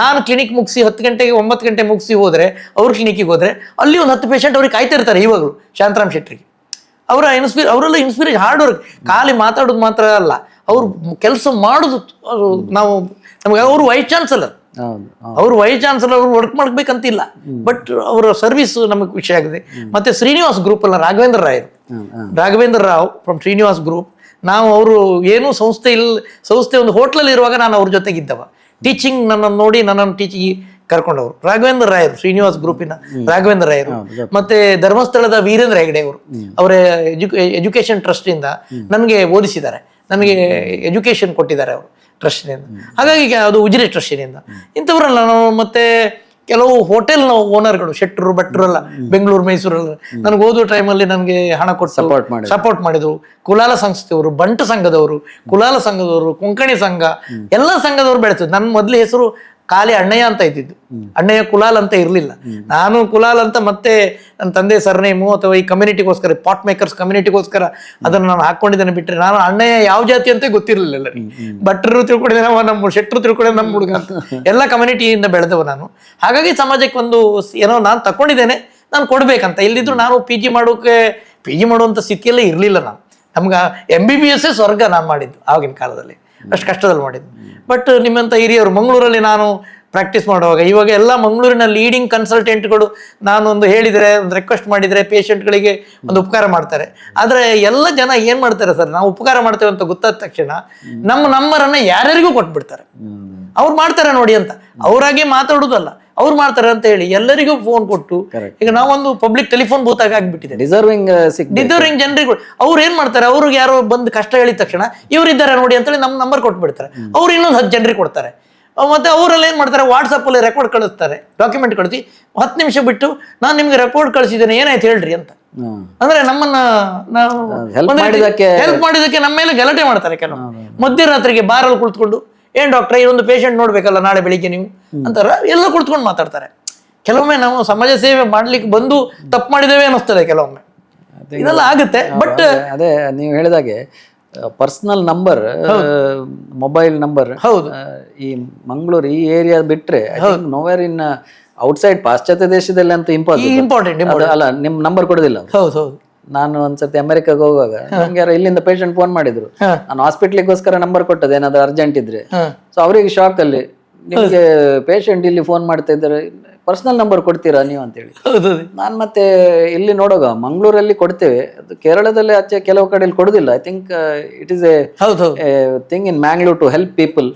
ನಾನು ಕ್ಲಿನಿಕ್ ಮುಗಿಸಿ 10 ಗಂಟೆಗೆ 9 ಗಂಟೆ ಮುಗಿಸಿ ಹೋದ್ರೆ, ಅವ್ರ ಕ್ಲಿನಿಕ್ಗೆ ಹೋದ್ರೆ ಅಲ್ಲಿ ಒಂದು 10 ಪೇಷಂಟ್ ಅವ್ರಿಗೆ ಕಾಯ್ತಾ ಇರ್ತಾರೆ ಇವಾಗಲೂ. ಶಾಂತರಾಮ್ ಶೆಟ್ಟರಿಗೆ ಅವರೆಲ್ಲ ಇನ್ಸ್ಪಿರೇಷನ್. Hard work. ಖಾಲಿ ಮಾತಾಡೋದು ಮಾತ್ರ ಅಲ್ಲ, ಅವ್ರು ಕೆಲಸ ಮಾಡೋದು. ನಮಗೆ ಅವರು ವೈಸ್ ಚಾನ್ಸಲರ್, ಅವರು ವರ್ಕ್ ಮಾಡ್ಬೇಕಂತಿಲ್ಲ, ಬಟ್ ಅವರ ಸರ್ವಿಸ್ ನಮಗೆ ಖುಷಿ ಆಗಿದೆ. ಮತ್ತೆ ಶ್ರೀನಿವಾಸ್ ಗ್ರೂಪ್ ಅಲ್ಲ, ರಾಘವೇಂದ್ರ ರಾವ್ ಫ್ರಮ್ ಶ್ರೀನಿವಾಸ್ ಗ್ರೂಪ್. ಅವರು ಏನು ಸಂಸ್ಥೆ ಒಂದು ಹೋಟ್ಲಲ್ಲಿ ಇರುವಾಗ ನಾನು ಅವ್ರ ಜೊತೆಗಿದ್ದವ. ಟೀಚಿಂಗ್ ನನ್ನನ್ನು ಟೀಚಿಂಗ್ ಕರ್ಕೊಂಡವರು ರಾಘವೇಂದ್ರ ರಾಯರು, ಶ್ರೀನಿವಾಸ್ ಗ್ರೂಪಿನ ರಾಘವೇಂದ್ರ ರಾಯರು. ಮತ್ತೆ ಧರ್ಮಸ್ಥಳದ ವೀರೇಂದ್ರ ಹೆಗಡೆ ಅವರು, ಅವರ ಎಜುಕೇಶನ್ ಟ್ರಸ್ಟ್ ಇಂದ ನನಗೆ ಓದಿಸಿದ್ದಾರೆ, ನನಗೆ ಎಜುಕೇಶನ್ ಕೊಟ್ಟಿದ್ದಾರೆ ಅವರು ಟ್ರಸ್ಟಿನಿಂದ. ಹಾಗಾಗಿ ಅದು ಉಜಿರೆ ಟ್ರಸ್ಟಿನಿಂದ ಇಂಥವ್ರಲ್ಲ ನಾವು. ಮತ್ತೆ ಕೆಲವು ಹೋಟೆಲ್ ಓನರ್ಗಳು, ಶೆಟ್ಟರು ಭಟ್ರು ಎಲ್ಲ ಬೆಂಗಳೂರು ಮೈಸೂರಲ್ಲ ನನಗೆ ಓದುವ ಟೈಮಲ್ಲಿ ನನಗೆ ಹಣ ಕೊಟ್ಟು ಸಪೋರ್ಟ್ ಮಾಡಿದ್ರು. ಕುಲಾಲ ಸಂಸ್ಥೆಯವರು, ಬಂಟ ಸಂಘದವರು, ಕುಲಾಲ ಸಂಘದವರು, ಕೊಂಕಣಿ ಸಂಘ, ಎಲ್ಲ ಸಂಘದವರು ಬೆಳೆಸಿದ್ರು. ನನ್ನ ಮೊದಲ ಹೆಸರು ಖಾಲಿ ಅಣ್ಣಯ್ಯ ಅಂತ ಇದ್ದಿದ್ದು, ಅಣ್ಣಯ್ಯ ಕುಲಾಲ್ ಅಂತ ಇರಲಿಲ್ಲ. ನಾನು ಕುಲಾಲ್ ಅಂತ ಮತ್ತೆ ನನ್ನ ತಂದೆ ಸರ್ನೇಮು ಅಥವಾ ಈ ಕಮ್ಯುನಿಟಿಗೋಸ್ಕರ, ಪಾಟ್ ಮೇಕರ್ಸ್ ಕಮ್ಯುನಿಟಿಗೋಸ್ಕರ ಅದನ್ನು ನಾನು ಹಾಕೊಂಡಿದ್ದೇನೆ. ಬಿಟ್ಟರೆ ನಾನು ಅಣ್ಣಯ್ಯ ಯಾವ ಜಾತಿ ಅಂತ ಗೊತ್ತಿರಲಿಲ್ಲ ಎಲ್ಲರಿಗೆ. ಭಟ್ರು ತಿಳ್ಕೊಂಡಿದ್ದೇನೆ, ನಮ್ಮ ಶೆಟ್ಟರು ತಿಳ್ಕೊಂಡೆ, ನಮ್ಮ ಹುಡುಗ ಅಂತ ಎಲ್ಲ ಕಮ್ಯುನಿಟಿಯಿಂದ ಬೆಳೆದವ ನಾನು. ಹಾಗಾಗಿ ಸಮಾಜಕ್ಕೆ ಒಂದು ಏನೋ ನಾನು ತಕೊಂಡಿದ್ದೇನೆ, ನಾನು ಕೊಡ್ಬೇಕಂತ. ಇಲ್ಲಿದ್ರು ನಾನು ಪಿ ಜಿ ಮಾಡುವಂಥ ಸ್ಥಿತಿಯಲ್ಲೇ ಇರಲಿಲ್ಲ ನಾನು. ನಮ್ಗೆ MBBS ಸ್ವರ್ಗ ನಾನು ಮಾಡಿದ್ದು ಆಗಿನ ಕಾಲದಲ್ಲಿ, ಅಷ್ಟು ಕಷ್ಟದಲ್ಲಿ ಮಾಡಿದ್ದು. ಬಟ್ ನಿಮ್ಮಂಥ ಹಿರಿಯರು ಮಂಗಳೂರಲ್ಲಿ ನಾನು ಪ್ರಾಕ್ಟೀಸ್ ಮಾಡುವಾಗ, ಇವಾಗ ಎಲ್ಲ ಮಂಗಳೂರಿನ ಲೀಡಿಂಗ್ ಕನ್ಸಲ್ಟೆಂಟ್ಗಳು ನಾನೊಂದು ಹೇಳಿದರೆ, ಒಂದು ರಿಕ್ವೆಸ್ಟ್ ಮಾಡಿದರೆ ಪೇಷಂಟ್ಗಳಿಗೆ ಒಂದು ಉಪಕಾರ ಮಾಡ್ತಾರೆ. ಆದರೆ ಎಲ್ಲ ಜನ ಏನು ಮಾಡ್ತಾರೆ ಸರ್, ನಾವು ಉಪಕಾರ ಮಾಡ್ತೇವೆ ಅಂತ ಗೊತ್ತಾದ ತಕ್ಷಣ ನಮ್ಮ ನಂಬರನ್ನು ಯಾರ್ಯಾರಿಗೂ ಕೊಟ್ಬಿಡ್ತಾರೆ. ಅವ್ರು ಮಾಡ್ತಾರೆ ನೋಡಿ ಅಂತ, ಅವರಾಗೆ ಮಾತಾಡೋದಲ್ಲ, ಅವ್ರು ಮಾಡ್ತಾರೆ ಅಂತ ಹೇಳಿ ಎಲ್ಲರಿಗೂ ಫೋನ್ ಕೊಟ್ಟು, ಈಗ ನಾವೊಂದು ಪಬ್ಲಿಕ್ ಟೆಲಿಫೋನ್ ಬೂತ್ ಆಗಿಬಿಟ್ಟಿದೆ. ಡಿಸರ್ವಿಂಗ್ ಜನರಿಗೆ ಅವ್ರು ಏನ್ ಮಾಡ್ತಾರೆ, ಅವ್ರಿಗೆ ಯಾರೋ ಬಂದು ಕಷ್ಟ ಹೇಳಿದ ತಕ್ಷಣ ಇವರಿದ್ದಾರೆ ನೋಡಿ ಅಂತೇಳಿ ನಮ್ಮ ನಂಬರ್ ಕೊಟ್ಬಿಡ್ತಾರೆ. ಅವ್ರು ಇನ್ನೊಂದು 10 ಜನರಿಗೆ ಕೊಡ್ತಾರೆ. ಮತ್ತೆ ಅವರೆಲ್ಲ ಏನ್ ಮಾಡ್ತಾರೆ, ವಾಟ್ಸಪ್ ಅಲ್ಲಿ ರೆಕಾರ್ಡ್ ಕಳಿಸ್ತಾರೆ, ಡಾಕ್ಯುಮೆಂಟ್ ಕಳಿಸಿ 10 ನಿಮಿಷ ಬಿಟ್ಟು ನಾನು ನಿಮ್ಗೆ ರೆಕಾರ್ಡ್ ಕಳಿಸಿದ್ದೇನೆ, ಏನಾಯ್ತು ಹೇಳ್ರಿ ಅಂತ. ಅಂದ್ರೆ ನಮ್ಮನ್ನ ನಾವು ಹೆಲ್ಪ್ ಮಾಡಿದಕ್ಕೆ ನಮ್ಮ ಮೇಲೆ ಗಲಾಟೆ ಮಾಡ್ತಾರೆ. ಕೆಲವು ಮಧ್ಯರಾತ್ರಿಗೆ ಬಾರಲ್ಲಿ ಕುಳಿತುಕೊಂಡು, ಏನ್ ಡಾಕ್ಟ್ರೆ ಇದೊಂದು ಪೇಷಂಟ್ ನೋಡ್ಬೇಕಲ್ಲ ನಾಳೆ ಬೆಳಿಗ್ಗೆ ನೀವು ಅಂತಾರ, ಎಲ್ಲ ಕುಳಿತುಕೊಂಡು ಮಾತಾಡ್ತಾರೆ. ಕೆಲವೊಮ್ಮೆ ನಾವು ಸಮಾಜ ಸೇವೆ ಮಾಡ್ಲಿಕ್ಕೆ ಬಂದು ತಪ್ಪು ಮಾಡಿದ್ದೇವೆ ಅನ್ನಿಸ್ತದೆ ಕೆಲವೊಮ್ಮೆ, ಇದೆಲ್ಲ ಆಗುತ್ತೆ. ಬಟ್ ಅದೇ ನೀವು ಹೇಳಿದಾಗೆ ಪರ್ಸನಲ್ ನಂಬರ್, ಮೊಬೈಲ್ ನಂಬರ್, ಹೌದು, ಈ ಮಂಗಳೂರು ಈ ಏರಿಯಾ ಬಿಟ್ರೆ ನೋವೇರ್ ಇನ್ ಔಟ್ಸೈಡ್ ಪಾಶ್ಚಾತ್ಯ ದೇಶದಲ್ಲಿ ಅಂತೂ ಇಂಪಾರ್ಟೆಂಟ್ ಅಲ್ಲ, ನಿಮ್ ನಂಬರ್ ಕೊಡೋದಿಲ್ಲ. ಹೌದು ಹೌದು. ನಾನು ಒಂದ್ಸತಿ ಅಮೆರಿಕಾಗ ಹೋಗುವಾಗ ನಮ್ಗೆ ಯಾರೋ ಇಲ್ಲಿಂದ ಪೇಷಂಟ್ ಫೋನ್ ಮಾಡಿದ್ರು, ನಾನು ಹಾಸ್ಪಿಟ್ಲಿಗೋಸ್ಕರ ನಂಬರ್ ಕೊಟ್ಟದೆ ಏನಾದ್ರು ಅರ್ಜೆಂಟ್ ಇದ್ರೆ. ಸೊ ಅವರಿಗೆ ಶಾಕ್ ಅಲ್ಲಿ, ನಿಮ್ಗೆ ಪೇಷಂಟ್ ಇಲ್ಲಿ ಫೋನ್ ಮಾಡ್ತಾ ಇದ್ದಾರೆ, ಪರ್ಸನಲ್ ನಂಬರ್ ಕೊಡ್ತೀರಾ ನೀವು ಅಂತೇಳಿ. ನಾನ್ ಮತ್ತೆ ಇಲ್ಲಿ ನೋಡುವಾಗ ಮಂಗಳೂರಲ್ಲಿ ಕೊಡ್ತೇವೆ, ಅದು ಕೇರಳದಲ್ಲಿ ಆಚೆ ಕೆಲವು ಕಡೆಯಲ್ಲಿ ಕೊಡುದಿಲ್ಲ. I think it is a thing in Mangalore to help people.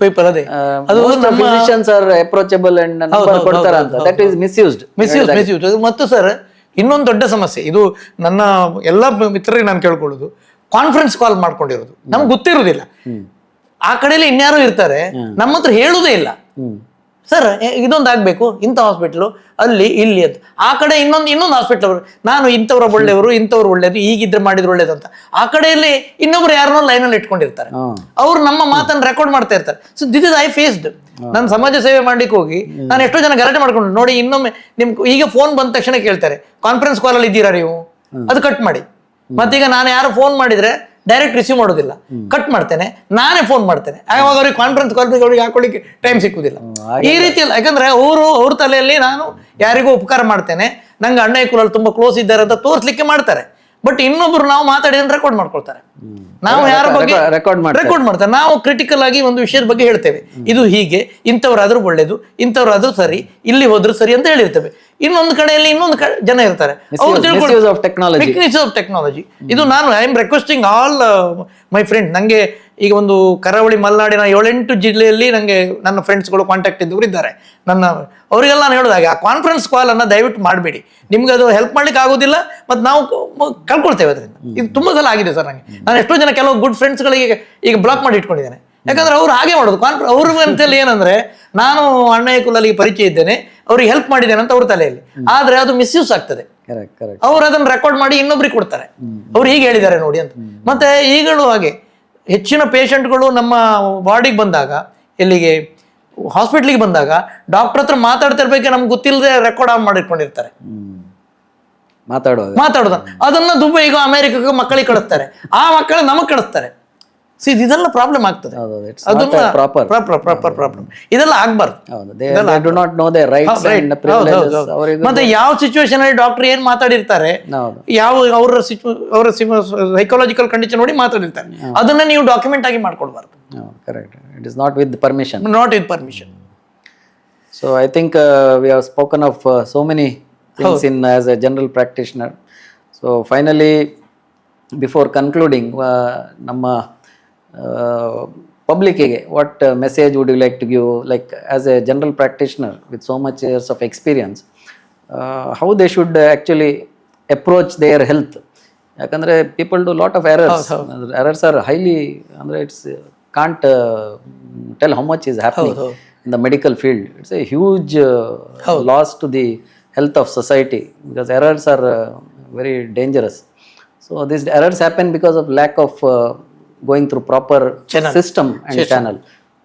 Physicians are approachable and number ಕೊಡ್ತಾರ ಅಂತ. That is misused. ಮತ್ತು ಸರ್ ಇನ್ನೊಂದು ದೊಡ್ಡ ಸಮಸ್ಯೆ ಇದು, ನನ್ನ ಎಲ್ಲ ಮಿತ್ರರಿಗೆ ನಾನು ಕೇಳ್ಕೊಳ್ಳೋದು, ಕಾನ್ಫರೆನ್ಸ್ ಕಾಲ್ ಮಾಡ್ಕೊಂಡಿರೋದು ನಮ್ಗೆ ಗೊತ್ತಿರೋದಿಲ್ಲ. ಆ ಕಡೆಯಲ್ಲಿ ಇನ್ಯಾರು ಇರ್ತಾರೆ, ನಮ್ಮ ಹತ್ರ ಹೇಳುವುದೇ ಇಲ್ಲ. ಸರ್ ಇದೊಂದು ಆಗ್ಬೇಕು, ಇಂಥ ಹಾಸ್ಪಿಟ್ಲು ಅಲ್ಲಿ ಇಲ್ಲಿ ಅಂತ. ಆ ಕಡೆ ಇನ್ನೊಂದು ಹಾಸ್ಪಿಟ್ಲ್ ಅವರು, ನಾನು ಇಂಥವ್ರ ಒಳ್ಳೆಯವರು, ಇಂಥವ್ರು ಒಳ್ಳೇದು, ಈಗಿದ್ರೆ ಮಾಡಿದ್ರು ಒಳ್ಳೇದು ಅಂತ. ಆ ಕಡೆಯಲ್ಲಿ ಇನ್ನೊಬ್ರು ಯಾರನ್ನೋ ಲೈನಲ್ಲಿ ಇಟ್ಕೊಂಡಿರ್ತಾರೆ, ಅವ್ರು ನಮ್ಮ ಮಾತನ್ನು ರೆಕಾರ್ಡ್ ಮಾಡ್ತಾ ಇರ್ತಾರೆ. So this is I faced. ನಾನು ಸಮಾಜ ಸೇವೆ ಮಾಡ್ಲಿಕ್ಕೆ ಹೋಗಿ ನಾನು ಎಷ್ಟೋ ಜನ ಗಲಾಟೆ ಮಾಡ್ಕೊಂಡು, ನೋಡಿ ಇನ್ನೊಮ್ಮೆ ಈಗ ಫೋನ್ ಬಂದ ತಕ್ಷಣ ಕೇಳ್ತಾರೆ, ಕಾನ್ಫರೆನ್ಸ್ ಕಾಲಲ್ಲಿ ಇದ್ದೀರಾ ನೀವು, ಅದು ಕಟ್ ಮಾಡಿ. ಮತ್ತೀಗ ನಾನು ಯಾರು ಫೋನ್ ಮಾಡಿದ್ರೆ ಡೈರೆಕ್ಟ್ ರಿಸೀವ್ ಮಾಡೋದಿಲ್ಲ, ಕಟ್ ಮಾಡ್ತೇನೆ, ನಾನೇ ಫೋನ್ ಮಾಡ್ತೇನೆ. ಆವಾಗ ಅವ್ರಿಗೆ ಕಾನ್ಫರೆನ್ಸ್ ಕಾಲ್ ಅವ್ರಿಗೆ ಹಾಕೊಳ್ಳಿಕ್ಕೆ ಟೈಮ್ ಸಿಕ್ಕುದಿಲ್ಲ. ಈ ರೀತಿಯಲ್ಲಿ, ಯಾಕಂದ್ರೆ ಅವ್ರ ತಲೆಯಲ್ಲಿ ನಾನು ಯಾರಿಗೂ ಉಪಕಾರ ಮಾಡ್ತೇನೆ, ನಂಗೆ ಅಣ್ಣ ಕುಲಲ್ಲಿ ತುಂಬಾ ಕ್ಲೋಸ್ ಇದ್ದಾರೆ ಅಂತ ತೋರಿಸ್ಲಿಕ್ಕೆ ಮಾಡ್ತಾರೆ. ಬಟ್ ಇನ್ನೊಬ್ರು ನಾವು ಮಾತಾಡಿದ್ರೆ ರೆಕಾರ್ಡ್ ಮಾಡ್ಕೊಳ್ತಾರೆ. ನಾವು ಯಾರ ಬಗ್ಗೆ ರೆಕಾರ್ಡ್ ಮಾಡ್ತಾರೆ, ನಾವು ಕ್ರಿಟಿಕಲ್ ಆಗಿ ಒಂದು ವಿಷಯದ ಬಗ್ಗೆ ಹೇಳ್ತೇವೆ, ಇದು ಹೀಗೆ, ಇಂಥವ್ರಾದ್ರೂ ಒಳ್ಳೇದು, ಇಂಥವ್ರಾದ್ರೂ ಸರಿ, ಇಲ್ಲಿ ಹೋದ್ರು ಸರಿ ಅಂತ ಹೇಳಿರ್ತೇವೆ. ಇನ್ನೊಂದು ಕಡೆಯಲ್ಲಿ ಇನ್ನೊಂದು ಜನ ಇರ್ತಾರೆ, ಅವ್ರು ಟೆಕ್ನಾಲಜಿ ಆಫ್ ಟೆಕ್ನಾಲಜಿ. ಇದು ನಾನು I am requesting all my friend. ನಂಗೆ ಈಗ ಒಂದು ಕರಾವಳಿ ಮಲೆನಾಡಿನ 7-8 ಜಿಲ್ಲೆಯಲ್ಲಿ ನಂಗೆ ನನ್ನ ಫ್ರೆಂಡ್ಸ್ಗಳು ಕಾಂಟ್ಯಾಕ್ಟ್ ಇದ್ದವರು ಇದ್ದಾರೆ. ಅವರಿಗೆಲ್ಲ ನಾನು ಹೇಳೋದಾಗೆ, ಆ ಕಾನ್ಫರೆನ್ಸ್ ಕಾಲ್ ಅನ್ನ ದಯವಿಟ್ಟು ಮಾಡಬೇಡಿ. ನಿಮ್ಗೆ ಅದು ಹೆಲ್ಪ್ ಮಾಡ್ಲಿಕ್ಕೆ ಆಗೋದಿಲ್ಲ, ಮತ್ತು ನಾವು ಕಳ್ಕೊಳ್ತೇವೆ ಅದರಿಂದ. ಇದು ತುಂಬಾ ಸಲ ಆಗಿದೆ ಸರ್ ನಂಗೆ. ನಾನು ಎಷ್ಟೋ ಜನ ಕೆಲವು ಗುಡ್ ಫ್ರೆಂಡ್ಸ್ಗಳಿಗೆ ಈಗ ಬ್ಲಾಕ್ ಮಾಡಿ ಇಟ್ಕೊಂಡಿದ್ದೇನೆ. ಯಾಕಂದ್ರೆ ಅವ್ರು ಹಾಗೆ ಮಾಡೋದು. ಅವ್ರ ಅಂತೇಳಿ ಏನಂದ್ರೆ, ನಾನು ಅಣ್ಣಯ್ಯ ಕುಲಲ್ಲಿ ಪರಿಚಯ ಇದ್ದೇನೆ, ಅವ್ರಿಗೆ ಹೆಲ್ಪ್ ಮಾಡಿದ್ದೇನೆ ಅಂತ ಅವ್ರ ತಲೆಯಲ್ಲಿ. ಆದ್ರೆ ಅದು ಮಿಸ್ಯೂಸ್ ಆಗ್ತದೆ. ಅವ್ರು ಅದನ್ನ ರೆಕಾರ್ಡ್ ಮಾಡಿ ಇನ್ನೊಬ್ರಿಗೆ ಕೊಡ್ತಾರೆ, ಅವ್ರು ಹೀಗೆ ಹೇಳಿದ್ದಾರೆ ನೋಡಿ ಅಂತ. ಮತ್ತೆ ಈಗಲೂ ಹಾಗೆ ಹೆಚ್ಚಿನ ಪೇಷಂಟ್ಗಳು ನಮ್ಮ ವಾರ್ಡಿಗೆ ಬಂದಾಗ, ಎಲ್ಲಿಗೆ ಹಾಸ್ಪಿಟ್ಲಿಗೆ ಬಂದಾಗ, ಡಾಕ್ಟರ್ ಹತ್ರ ಮಾತಾಡ್ತಿರ್ಬೇಕು, ನಮ್ಗೆ ಗೊತ್ತಿಲ್ಲದೆ ರೆಕಾರ್ಡ್ ಆನ್ ಮಾಡಿಟ್ಕೊಂಡಿರ್ತಾರೆ. ಮಾತಾಡೋದು ಅದನ್ನ ದುಬೈಗೂ ಅಮೆರಿಕಗೂ ಮಕ್ಕಳಿಗೆ ಕಳಿಸ್ತಾರೆ, ಆ ಮಕ್ಕಳು ನಮಗ್ ಕಳಿಸ್ತಾರೆ. ಇದೆಲ್ಲ ಪ್ರಾಬ್ಲಮ್ ಆಗ್ತದೆ. ಪ್ರಾಬ್ಲಮ್ ಇದೆಲ್ಲ ಆಗ್ಬಾರ್ದು. ಮತ್ತೆ ಯಾವ ಸಿಚುವೇಶನ್ ಅಲ್ಲಿ ಡಾಕ್ಟರ್ ಏನ್ ಮಾತಾಡಿರ್ತಾರೆ, ಯಾವ ಅವರ ಸೈಕಾಲಜಿಕಲ್ ಕಂಡೀಷನ್ ನೋಡಿ ಮಾತಾಡಿರ್ತಾರೆ, ಅದನ್ನ ನೀವು ಡಾಕ್ಯುಮೆಂಟ್ ಆಗಿ ಮಾಡ್ಕೊಳ್ಬಾರ್ದು. It is not with permission. Not with permission. So I think we have spoken of so many things as a general practitioner. So finally, before concluding, ನಮ್ಮ public ಗೆ what message would you like to give, like as a general practitioner with so much years of experience, how they should actually approach their health? ಯಾಕಂದ್ರೆ people do lot of errors. Errors are highly, ಅಂದ್ರೆ it's can't tell how much is happening in the medical field. It's a huge loss to the health of society, because errors are very dangerous. So these errors happen because of lack of going through proper system and channel.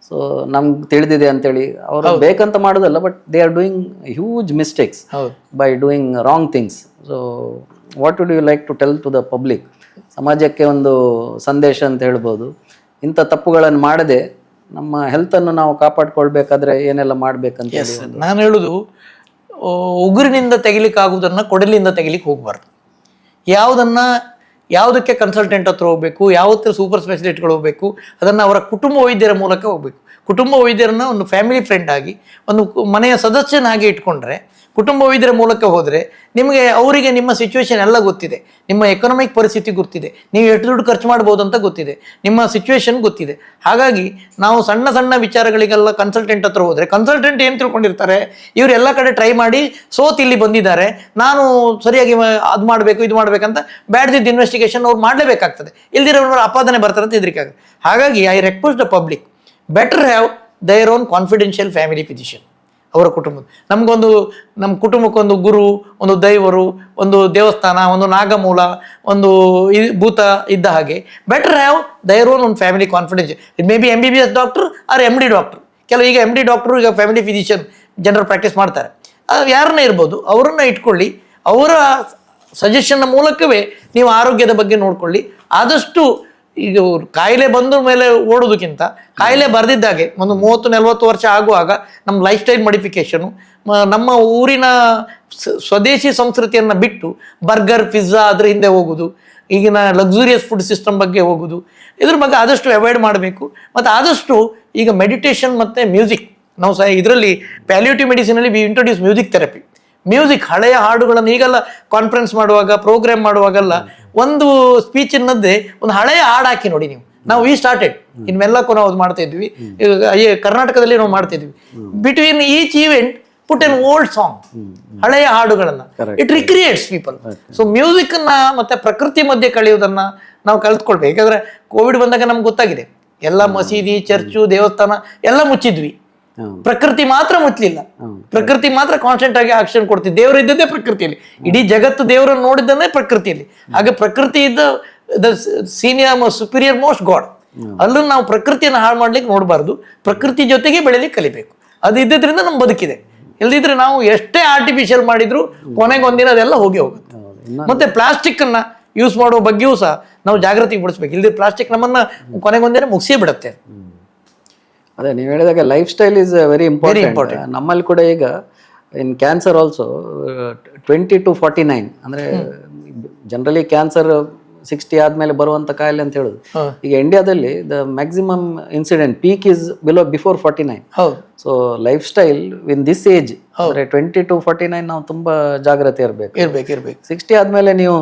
So ನಮ್ಗೆ ತಿಳಿದಿದೆ ಅಂತೇಳಿ ಅವರು ಬೇಕಂತ ಮಾಡೋದಲ್ಲ, but they are doing huge mistakes by doing wrong things. So what would you like to tell to the public? ಸಮಾಜಕ್ಕೆ ಒಂದು ಸಂದೇಶ ಅಂತ ಹೇಳ್ಬೋದು, ಇಂಥ ತಪ್ಪುಗಳನ್ನು ಮಾಡದೆ ನಮ್ಮ ಹೆಲ್ತನ್ನು ನಾವು ಕಾಪಾಡ್ಕೊಳ್ಬೇಕಾದ್ರೆ ಏನೆಲ್ಲ ಮಾಡ್ಬೇಕಂತ. ನಾನು ಹೇಳುದು, ಉಗುರಿನಿಂದ ತೆಗಿಲಿಕ್ಕಾಗುವುದನ್ನು ಕೊಡಲಿಂದ ತೆಗಿಲಿಕ್ಕೆ ಹೋಗ್ಬಾರ್ದು. ಯಾವುದಕ್ಕೆ ಕನ್ಸಲ್ಟೆಂಟ್ ಹತ್ರ ಹೋಗ್ಬೇಕು, ಯಾವತ್ತರ ಸೂಪರ್ ಸ್ಪೆಷಲಿಸ್ಟ್ಗಳು ಹೋಗ್ಬೇಕು, ಅದನ್ನು ಅವರ ಕುಟುಂಬ ವೈದ್ಯರ ಮೂಲಕ ಹೋಗ್ಬೇಕು. ಕುಟುಂಬ ವೈದ್ಯರನ್ನ ಒಂದು ಫ್ಯಾಮಿಲಿ ಫ್ರೆಂಡ್ ಆಗಿ, ಒಂದು ಮನೆಯ ಸದಸ್ಯನಾಗಿ ಇಟ್ಕೊಂಡ್ರೆ, ಕುಟುಂಬ ವೈದ್ಯರ ಮೂಲಕ ಹೋದರೆ ನಿಮಗೆ, ಅವರಿಗೆ ನಿಮ್ಮ ಸಿಚುವೇಶನ್ ಎಲ್ಲ ಗೊತ್ತಿದೆ, ನಿಮ್ಮ ಎಕನಾಮಿಕ್ ಪರಿಸ್ಥಿತಿ ಗೊತ್ತಿದೆ, ನೀವು ಎಷ್ಟು ದುಡ್ಡು ಖರ್ಚು ಮಾಡ್ಬೋದು ಅಂತ ಗೊತ್ತಿದೆ, ನಿಮ್ಮ ಸಿಚುವೇಶನ್ ಗೊತ್ತಿದೆ. ಹಾಗಾಗಿ ನಾವು ಸಣ್ಣ ಸಣ್ಣ ವಿಚಾರಗಳಿಗೆಲ್ಲ ಕನ್ಸಲ್ಟೆಂಟ್ ಹತ್ರ ಹೋದರೆ, ಕನ್ಸಲ್ಟೆಂಟ್ ಏನು ತಿಳ್ಕೊಂಡಿರ್ತಾರೆ, ಇವರು ಎಲ್ಲ ಕಡೆ ಟ್ರೈ ಮಾಡಿ ಸೋತ್ ಇಲ್ಲಿ ಬಂದಿದ್ದಾರೆ, ನಾನು ಸರಿಯಾಗಿ ಅದು ಮಾಡಬೇಕು ಇದು ಮಾಡಬೇಕಂತ ಬ್ಯಾಡ್ದಿದ್ದು ಇನ್ವೆಸ್ಟಿಗೇಷನ್ ಅವ್ರು ಮಾಡಲೇಬೇಕಾಗ್ತದೆ, ಇಲ್ದಿರೋರು ಅಪಾದನೆ ಬರ್ತಾರೆ ಅಂತ ಹೆದರಿಕೆ ಆಗುತ್ತೆ. ಹಾಗಾಗಿ I request the public, better have their own confidential family physician. ಅವರ ಕುಟುಂಬದ, ನಮ್ಮ ಕುಟುಂಬಕ್ಕೊಂದು ಗುರು, ಒಂದು ದೈವರು, ಒಂದು ದೇವಸ್ಥಾನ, ಒಂದು ನಾಗಮೂಲ, ಒಂದು ಭೂತ ಇದ್ದ ಹಾಗೆ ಬೆಟರ್ ಹ್ಯಾವ್ ದೇರ್ ಓನ್ ಒಂದು family confidence. It may be MBBS doctor or MD doctor. ಕೆಲವು ಈಗ MD ಡಾಕ್ಟರು ಈಗ ಫ್ಯಾಮಿಲಿ ಫಿಸಿಷಿಯನ್ ಜನರಲ್ ಪ್ರಾಕ್ಟೀಸ್ ಮಾಡ್ತಾರೆ. ಯಾರನ್ನೇ ಇರ್ಬೋದು, ಅವರನ್ನ ಇಟ್ಕೊಳ್ಳಿ, ಅವರ ಸಜೆಷನ್ನ ಮೂಲಕವೇ ನೀವು ಆರೋಗ್ಯದ ಬಗ್ಗೆ ನೋಡ್ಕೊಳ್ಳಿ. ಆದಷ್ಟು ಈಗ ಕಾಯಿಲೆ ಬಂದ ಮೇಲೆ ಓಡೋದಕ್ಕಿಂತ, ಕಾಯಿಲೆ ಬರೆದಿದ್ದಾಗೆ ಒಂದು 30-40 ವರ್ಷ ಆಗುವಾಗ ನಮ್ಮ ಲೈಫ್ ಸ್ಟೈಲ್ ಮಾಡಿಫಿಕೇಶನು, ನಮ್ಮ ಊರಿನ ಸ್ವದೇಶಿ ಸಂಸ್ಕೃತಿಯನ್ನು ಬಿಟ್ಟು ಬರ್ಗರ್ ಪಿಜ್ಜಾ ಅದ್ರ ಹಿಂದೆ ಹೋಗುದು, ಈಗಿನ ಲಕ್ಸುರಿಯಸ್ ಫುಡ್ ಸಿಸ್ಟಮ್ ಬಗ್ಗೆ ಹೋಗುದು, ಇದ್ರ ಬಗ್ಗೆ ಆದಷ್ಟು ಅವಾಯ್ಡ್ ಮಾಡಬೇಕು. ಮತ್ತು ಆದಷ್ಟು ಈಗ ಮೆಡಿಟೇಷನ್ ಮತ್ತು ಮ್ಯೂಸಿಕ್, ನಾವು ಸಹ ಇದರಲ್ಲಿ ಪ್ಯಾಲಿಯೇಟಿವ್ ಮೆಡಿಸಿನಲ್ಲಿ we introduce music therapy. Music, ಹಳೆಯ ಹಾಡುಗಳನ್ನು ಈಗೆಲ್ಲ ಕಾನ್ಫರೆನ್ಸ್ ಮಾಡುವಾಗ, ಪ್ರೋಗ್ರಾಮ್ ಮಾಡುವಾಗೆಲ್ಲ ಒಂದು ಸ್ಪೀಚಿನದ್ದೇ ಒಂದು ಹಳೆಯ ಹಾಡು ಹಾಕಿ ನೋಡಿ ನೀವು. ನಾವು ವಿ ಸ್ಟಾರ್ಟೆಡ್ ಇನ್ ಮೆಲ್ಲಕ್ಕೂ ನಾವು ಅದು ಮಾಡ್ತಾ ಇದ್ವಿ, ಕರ್ನಾಟಕದಲ್ಲಿ ನಾವು ಮಾಡ್ತಾ ಇದ್ವಿ. ಬಿಟ್ವೀನ್ ಈಚ್ ಈವೆಂಟ್ ಪುಟ್ ಎನ್ ಓಲ್ಡ್ ಸಾಂಗ್, ಹಳೆಯ ಹಾಡುಗಳನ್ನ, ಇಟ್ ರಿಕ್ರಿಯೇಟ್ಸ್ ಪೀಪಲ್. ಸೊ ಮ್ಯೂಸಿಕ್ ಅನ್ನ ಮತ್ತೆ ಪ್ರಕೃತಿ ಮಧ್ಯೆ ಕಳೆಯುವುದನ್ನ ನಾವು ಕಲ್ತ್ಕೊಳ್ಬೇಕು. ಯಾಕಂದ್ರೆ ಕೋವಿಡ್ ಬಂದಾಗ ನಮ್ಗೆ ಗೊತ್ತಾಗಿದೆ, ಎಲ್ಲ ಮಸೀದಿ, ಚರ್ಚು, ದೇವಸ್ಥಾನ ಎಲ್ಲ ಮುಚ್ಚಿದ್ವಿ, ಪ್ರಕೃತಿ ಮಾತ್ರ ಮುಚ್ಚಲಿಲ್ಲ. ಪ್ರಕೃತಿ ಮಾತ್ರ ಕಾನ್ಸ್ಟೆಂಟ್ ಆಗಿ ಆಕ್ಷನ್ ಕೊಡ್ತಿದ್ದೆ. ದೇವರು ಇದ್ದದ್ದೇ ಪ್ರಕೃತಿಯಲ್ಲಿ, ಇಡೀ ಜಗತ್ತು ದೇವರನ್ನು ನೋಡಿದ್ದನ್ನೇ ಪ್ರಕೃತಿಯಲ್ಲಿ. ಹಾಗೆ ಪ್ರಕೃತಿ ಇದ್ದ the senior superior most god. ಅಲ್ಲೂ ನಾವು ಪ್ರಕೃತಿಯನ್ನು ಹಾಳು ಮಾಡ್ಲಿಕ್ಕೆ ನೋಡಬಾರ್ದು, ಪ್ರಕೃತಿ ಜೊತೆಗೆ ಬೆಳೆಲಿಕ್ಕೆ ಕಲಿಬೇಕು. ಅದು ಇದ್ದಿದ್ರಿಂದ ನಮ್ಗೆ ಬದುಕಿದೆ. ಇಲ್ದಿದ್ರೆ ನಾವು ಎಷ್ಟೇ ಆರ್ಟಿಫಿಷಿಯಲ್ ಮಾಡಿದ್ರು ಕೊನೆಗೊಂದಿನ ಅದೆಲ್ಲ ಹೋಗಿ ಹೋಗುತ್ತೆ. ಮತ್ತೆ ಪ್ಲಾಸ್ಟಿಕ್ ಅನ್ನ ಯೂಸ್ ಮಾಡೋ ಬಗ್ಗೆಯೂ ಸಹ ನಾವು ಜಾಗೃತಿ ಮೂಡಿಸ್ಬೇಕು. ಇಲ್ದಿದ್ರೆ ಪ್ಲಾಸ್ಟಿಕ್ ನಮ್ಮನ್ನ ಕೊನೆಗೊಂದಿನ ಮುಗಿಸೇ ಬಿಡುತ್ತೆ. ಅದೇ ನೀವು ಹೇಳಿದಾಗ life style is very important. ನಮ್ಮಲ್ಲಿ ಕೂಡ ಈಗ ಇನ್ ಕ್ಯಾನ್ಸರ್ ಆಲ್ಸೋ 20 to 49, ಅಂದರೆ ಜನರಲಿ ಕ್ಯಾನ್ಸರ್ 60 ಆದ್ಮೇಲೆ ಬರುವಂತ ಕಾಯಿಲೆ ಅಂತ ಹೇಳುದು. ಈಗ ಇಂಡಿಯಾದಲ್ಲಿ the maximum incident peak is before 49. So life style in this age ಅಂದ್ರೆ 20 to 49 ನಾವು ತುಂಬಾ ಜಾಗ್ರತೆ ಇರಬೇಕು. 60 ಆದ್ಮೇಲೆ ನೀವು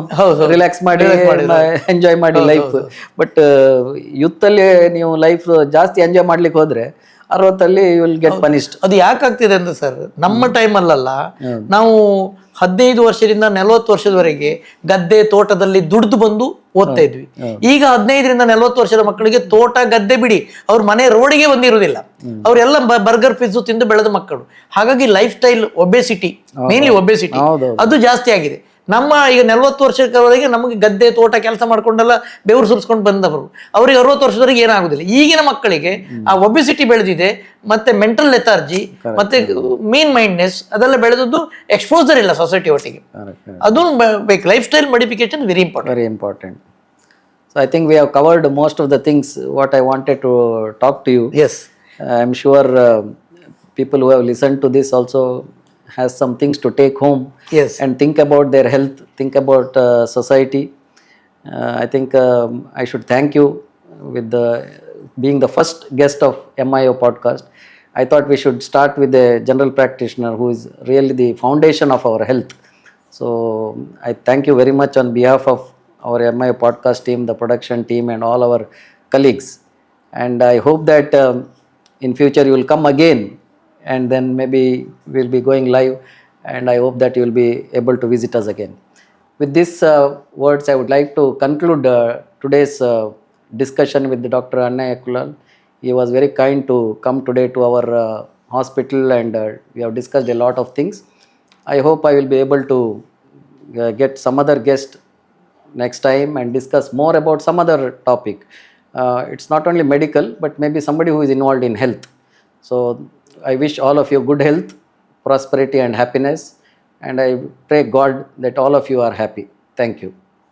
ರಿಲ್ಯಾಕ್ಸ್ ಮಾಡಿ ಎಂಜಾಯ್ ಮಾಡಿ ಲೈಫ್. ಬಟ್ ಯೂತ್ ಅಲ್ಲಿ ನೀವು ಲೈಫ್ ಜಾಸ್ತಿ ಎಂಜಾಯ್ ಮಾಡ್ಲಿಕ್ಕೆ ಹೋದ್ರೆ 60 ಯು ವಿಲ್ ಗೆಟ್ ಪನಿಷ್ಡ್. ಅದು ಯಾಕಾಗ್ತಿದೆ ಅಂದ್ರೆ ಸರ್, ನಮ್ಮ ಟೈಮ್ ಅಲ್ಲ, ನಾವು 15 ವರ್ಷದಿಂದ 40 ವರ್ಷದವರೆಗೆ ಗದ್ದೆ ತೋಟದಲ್ಲಿ ದುಡ್ದು ಬಂದು ಓದ್ತಾ ಇದ್ವಿ. ಈಗ 15ರಿಂದ 40 ವರ್ಷದ ಮಕ್ಕಳಿಗೆ ತೋಟ ಗದ್ದೆ ಬಿಡಿ, ಅವ್ರ ಮನೆ ರೋಡಿಗೆ ಬಂದಿರುವುದಿಲ್ಲ. ಅವರೆಲ್ಲ ಬರ್ಗರ್ ಪಿಜ್ಜು ತಿಂದು ಬೆಳೆದ ಮಕ್ಕಳು. ಹಾಗಾಗಿ life style obesity, mainly obesity ಅದು ಜಾಸ್ತಿ ಆಗಿದೆ. ನಮ್ಮ ಈಗ 40 ವರ್ಷದವರೆಗೆ ನಮಗೆ ಗದ್ದೆ ತೋಟ ಕೆಲಸ ಮಾಡ್ಕೊಂಡೆಲ್ಲ ಬೆವರು ಸುರಿಸ್ಕೊಂಡು ಬಂದವರು, ಅವ್ರಿಗೆ 60 ವರ್ಷದವರೆಗೆ ಏನಾಗುದಿಲ್ಲ. ಈಗಿನ ಮಕ್ಕಳಿಗೆ ಆ ಒಬೆಸಿಟಿ ಬೆಳೆದಿದೆ, ಮತ್ತೆ ಮೆಂಟಲ್ ಲೆಥಾರ್ಜಿ, ಮತ್ತೆ ಮೀನ್ ಮೈಂಡ್ನೆಸ್ ಅದೆಲ್ಲ ಬೆಳೆದದ್ದು. ಎಕ್ಸ್ಪೋಸರ್ ಇಲ್ಲ ಸೊಸೈಟಿ ಒಟ್ಟಿಗೆ, ಅದು ಬೇಕು. Life style modification very important. So I think we have covered most of the things what I wanted to talk to you. Yes. I am sure people who have listened to this also has some things to take home. Yes. And think about their health, think about society. I think I should thank you with being the first guest of MIO podcast. I thought we should start with a general practitioner who is really the foundation of our health. So I thank you very much on behalf of our MIO podcast team, the production team and all our colleagues. And I hope that in future you will come again, and then maybe we'll be going live, and I hope that you will be able to visit us again. With these words, I would like to conclude today's discussion with Dr. Annaya Kulal. He was very kind to come today to our hospital, and we have discussed a lot of things. I hope I will be able to get some other guest next time and discuss more about some other topic. It's not only medical, but maybe somebody who is involved in health. So I wish all of you good health, prosperity and happiness, and I pray God that all of you are happy. Thank you.